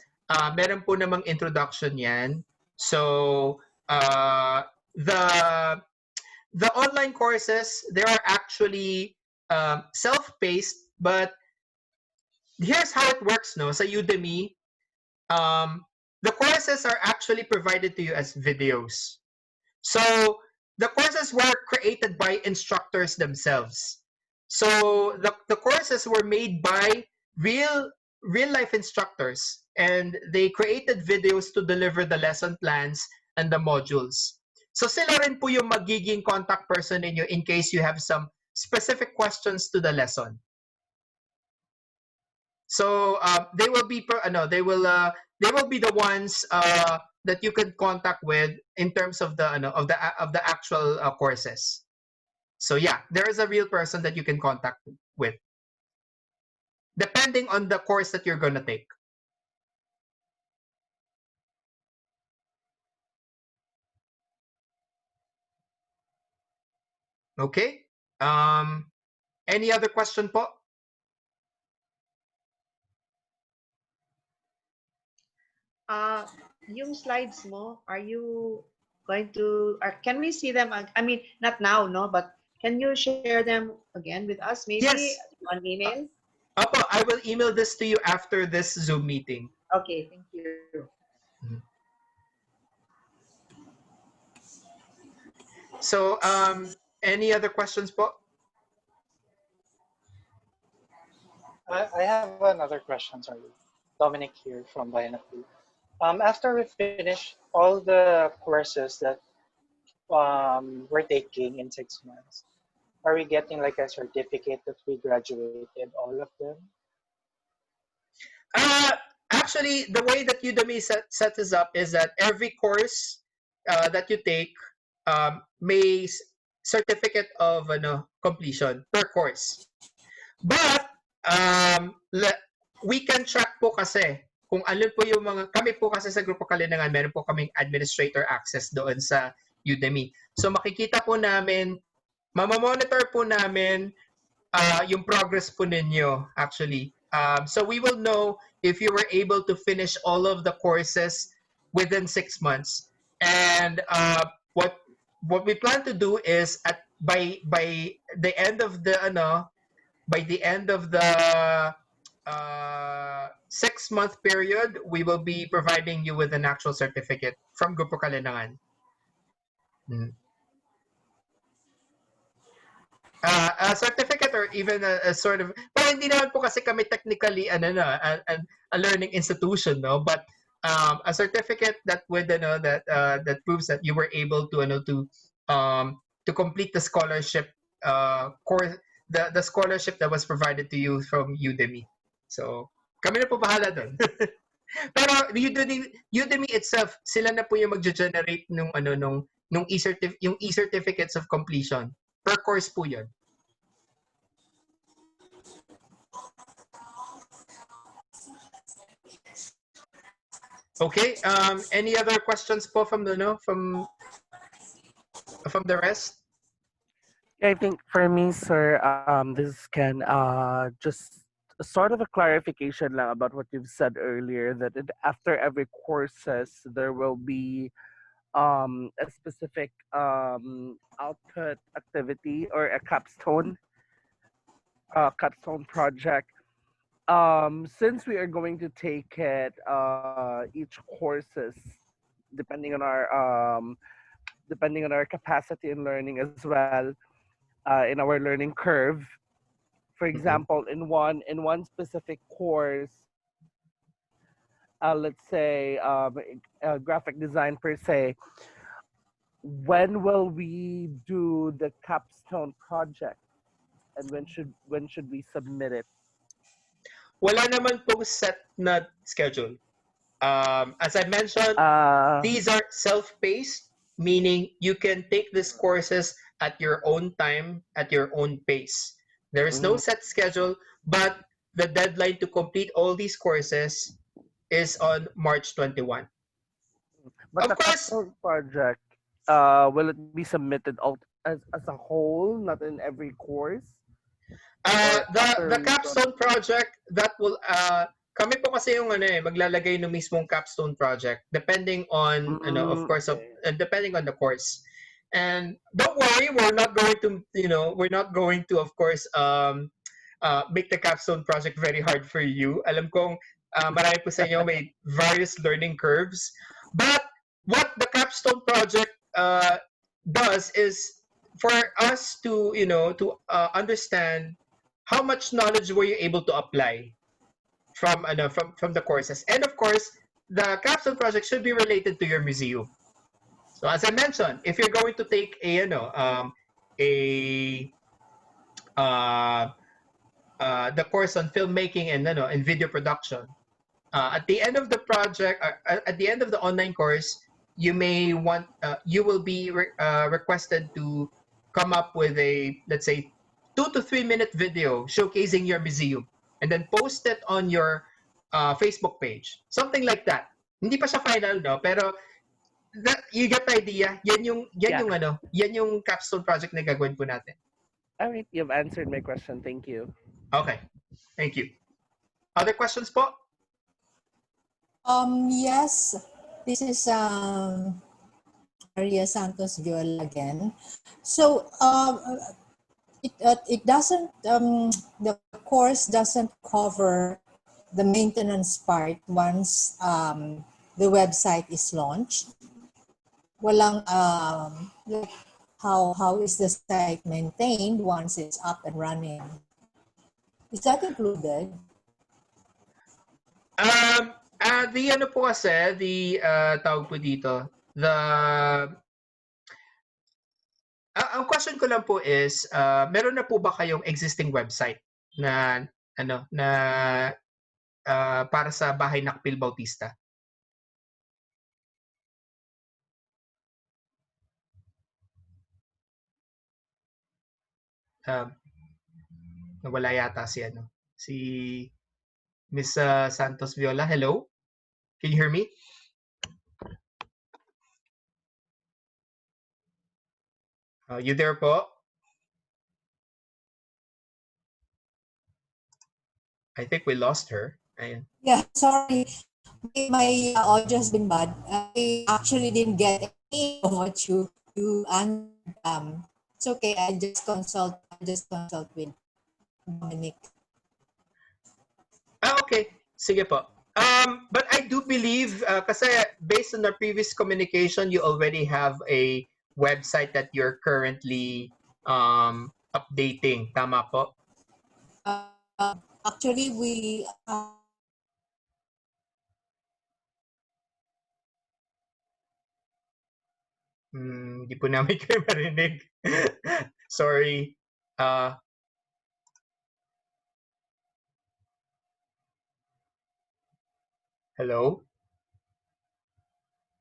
S1: meron po namang introduction 'yan. So, the online courses, they are actually self-paced, but here's how it works, no? Sa Udemy, um, the courses are actually provided to you as videos. So the courses were created by instructors themselves. So the courses were made by real life instructors, and they created videos to deliver the lesson plans and the modules. So sila rin po yung magiging contact person ninyo in case you have some specific questions to the lesson. So they will be they will be the ones that you can contact with in terms of the of the actual courses. So yeah, there is a real person that you can contact with, depending on the course that you're gonna take. Okay. Any other question po?
S11: Yung slides mo, are you going to, or can we see them? I mean, not now, no, but can you share them again with us, maybe
S1: Yes.
S11: on email?
S1: Opo, I will email this to you after this Zoom meeting.
S11: Okay, thank you.
S1: So any other questions po?
S3: I have another question, sorry. Dominic here from Bayanapur. After we finish all the courses that we're taking in 6 months, are we getting like a certificate that we graduated all of them?
S1: Uh, Actually, the way that Udemy sets us up is that every course that you take may certificate of completion per course. But we can track po kasi kung ano po yung kami po kasi sa Grupo Kalinangan, meron po kaming administrator access doon sa Udemy. So makikita po namin, mamamonitor po namin yung progress po ninyo actually. So we will know if you were able to finish all of the courses within 6 months. And what we plan to do is by the end of the by the end of the 6-month period, we will be providing you with an actual certificate from Grupo Kalinangan. A certificate or even a sort of, pero hindi naman po kasi kami technically a learning institution, no, but a certificate that would that proves that you were able to complete the scholarship course, the scholarship that was provided to you from Udemy. So kami na po bahala doon. Pero Udemy itself, sila na po yung magge-generate nung e-certificates of completion. Per course po yun. Okay. Any other questions po from from the rest?
S2: I think for me, sir, this can just sort of a clarification lang about what you've said earlier, that after every courses there will be a specific output activity or a capstone project. Since we are going to take it each courses depending on our capacity in learning as well, in our learning curve. For example, in one specific course, let's say graphic design per se, when will we do the Capstone Project, and when should we submit it?
S1: Wala naman pong set na schedule. As I mentioned, these are self-paced, meaning you can take these courses at your own time, at your own pace. There is no set schedule, but the deadline to complete all these courses is on March 21.
S2: But
S1: Of
S2: the
S1: course,
S2: Capstone Project, will it be submitted all as a whole, not in every course, or
S1: the
S2: after we got?
S1: capstone project that will kami po kasi yung ano maglalagay ng mismong capstone project depending on of course
S2: Okay.
S1: depending on the course. And don't worry, we're not going to of course make the capstone project very hard for you. Alam kong marami po sa inyo may various learning curves. But what the capstone project does is for us to, understand how much knowledge were you able to apply from the courses. And of course, the capstone project should be related to your museum. So as I mentioned, if you're going to take a uh, the course on filmmaking and video production. At the end of the project, at the end of the online course, you will be requested to come up with a, let's say, 2 to 3 minute video showcasing your museum, and then post it on your Facebook page, something like that. Hindi pa siya final, no? Pero you get the idea. Yan yung capstone project na gagawin po natin.
S2: All right, you've answered my question. Thank you.
S1: Okay, thank you. Other questions po?
S19: Yes, this is Maria Santos Viola again. So it doesn't the course doesn't cover the maintenance part once the website is launched. Walang like how is the site maintained once it's up and running? Is that included?
S1: The ano po kasi, tawag po dito, ang question ko lang po is, meron na po ba kayong existing website na para sa Bahay Nakpil Bautista? Nawala yata si Miss Santos Viola. Hello? Can you hear me? You there po? I think we lost her. Ayan.
S19: Yeah, sorry. My audio has been bad. I actually didn't get any of what you answered. It's okay. I just consult with Dominic.
S1: Okay. Sige po. But I do believe, kasi based on our previous communication, you already have a website that you're currently updating. Tama po?
S19: Actually, we
S1: Hindi po namin kayo marinig. Sorry. Hello?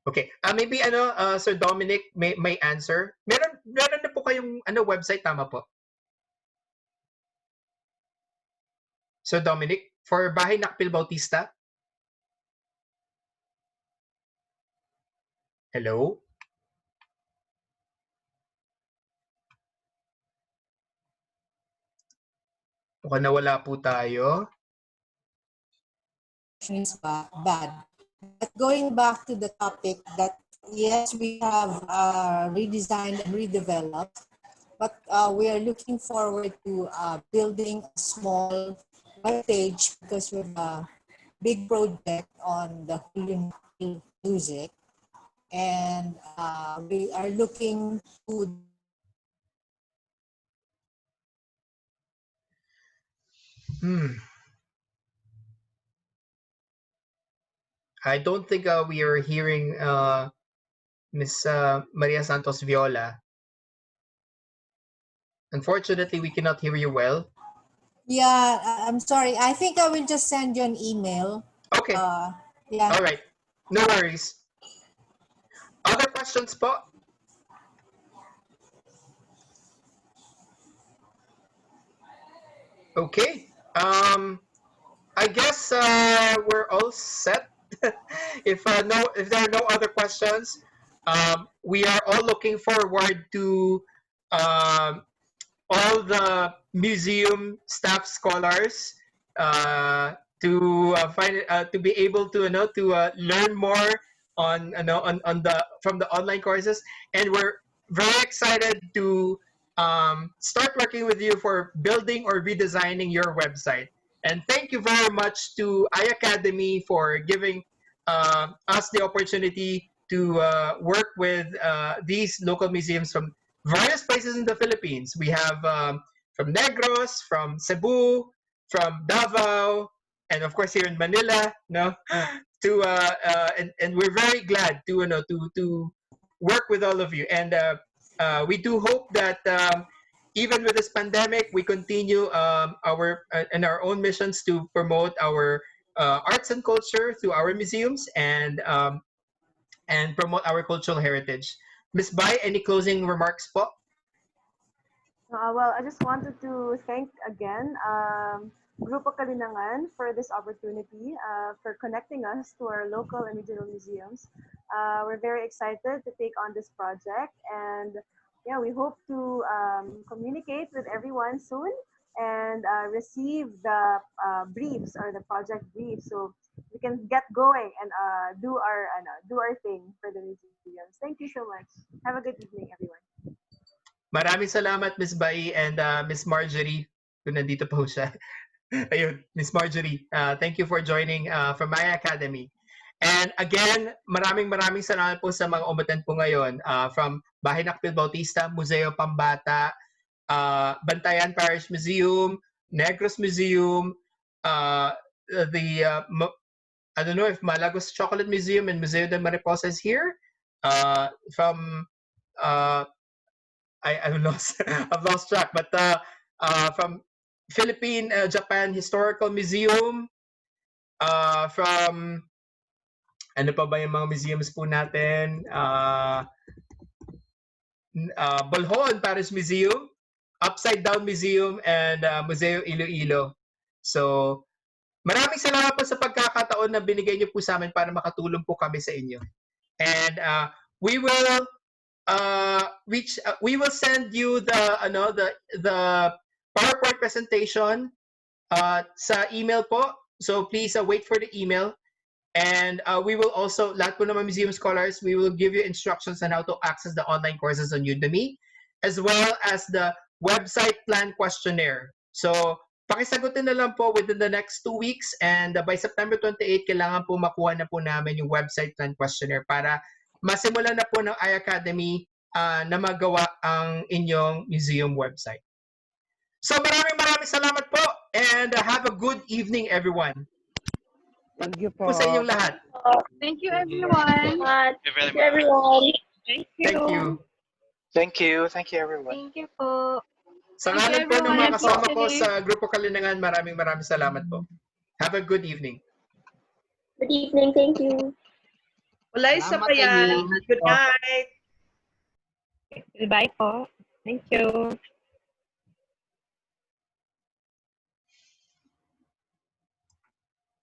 S1: Okay. Maybe Sir Dominic may answer. Meron na po kayong website, tama po? Sir Dominic, for Bahay Nakpil Bautista? Hello? Mukhang nawala po tayo.
S19: is bad. But going back to the topic, that yes, we have redesigned and redeveloped, but we are looking forward to building a small web page because we have a big project on the Holy music, and we are looking to
S1: I don't think we are hearing Miss Maria Santos Viola. Unfortunately, we cannot hear you well.
S19: Yeah, I'm sorry. I think I will just send you an email.
S1: Okay.
S19: Yeah.
S1: All right. No worries. Other questions po? Okay. I guess we're all set. If there are no other questions, we are all looking forward to um, all the museum staff scholars to be able to learn more on the from the online courses, and we're very excited to start working with you for building or redesigning your website. And thank you very much to iAcademy for giving us the opportunity to work with these local museums from various places in the Philippines. We have from Negros, from Cebu, from Davao, and of course here in Manila. No, and we're very glad to to work with all of you. And we do hope that even with this pandemic, we continue our in our own missions to promote our arts and culture through our museums and promote our cultural heritage. Miss Bai, any closing remarks po?
S4: Well, I just wanted to thank again Grupo Kalinangan for this opportunity, for connecting us to our local and regional museums. We're very excited to take on this project, and yeah, we hope to communicate with everyone soon and receive the briefs or the project briefs, so we can get going and do our thing for the museums. Thank you so much. Have a good evening, everyone.
S1: Maraming salamat, Miss Bai and Miss Marjorie, kung nandito po siya. Ayun, Miss Marjorie, thank you for joining from my academy. And again, maraming salamat po sa mga umattend po ngayon from Bahay Nakpil Bautista, Museo Pambata, Bantayan Parish Museum, Negros Museum, I don't know if Malagos Chocolate Museum and Museo de Mariposa is here. From I'm lost. I've lost track. But from Philippine Japan Historical Museum, from ano pa ba yung mga museums po natin? Bolhon Paris Museum, Upside Down Museum, and Museo Iloilo. So, maraming salamat po sa pagkakataon na binigay niyo po sa amin para makatulong po kami sa inyo. And we will we will send you the PowerPoint presentation sa email po. So please wait for the email. And we will also, lahat po naman museum scholars, we will give you instructions on how to access the online courses on Udemy, as well as the website plan questionnaire. So pakisagutin na lang po within the next 2 weeks, and by September 28, kailangan po makuha na po namin yung website plan questionnaire para masimulan na po ng iAcademy na magawa ang inyong museum website. So maraming salamat po, and have a good evening, everyone.
S2: Thank you po.
S1: Po sa inyong lahat.
S10: Thank you, everyone.
S12: Thank you, everyone.
S10: Thank you.
S1: Thank you.
S3: Thank you. Thank you, everyone.
S10: Thank you po.
S1: Sa
S10: Thank you,
S1: ngalan po ng
S10: everyone.
S1: mga kasama ko
S10: Appreciate.
S1: sa Grupo Kalinangan, maraming salamat po. Have a good evening.
S12: Good evening. Thank you.
S11: Wala isa pa yan. Good night.
S10: Goodbye po. Thank you.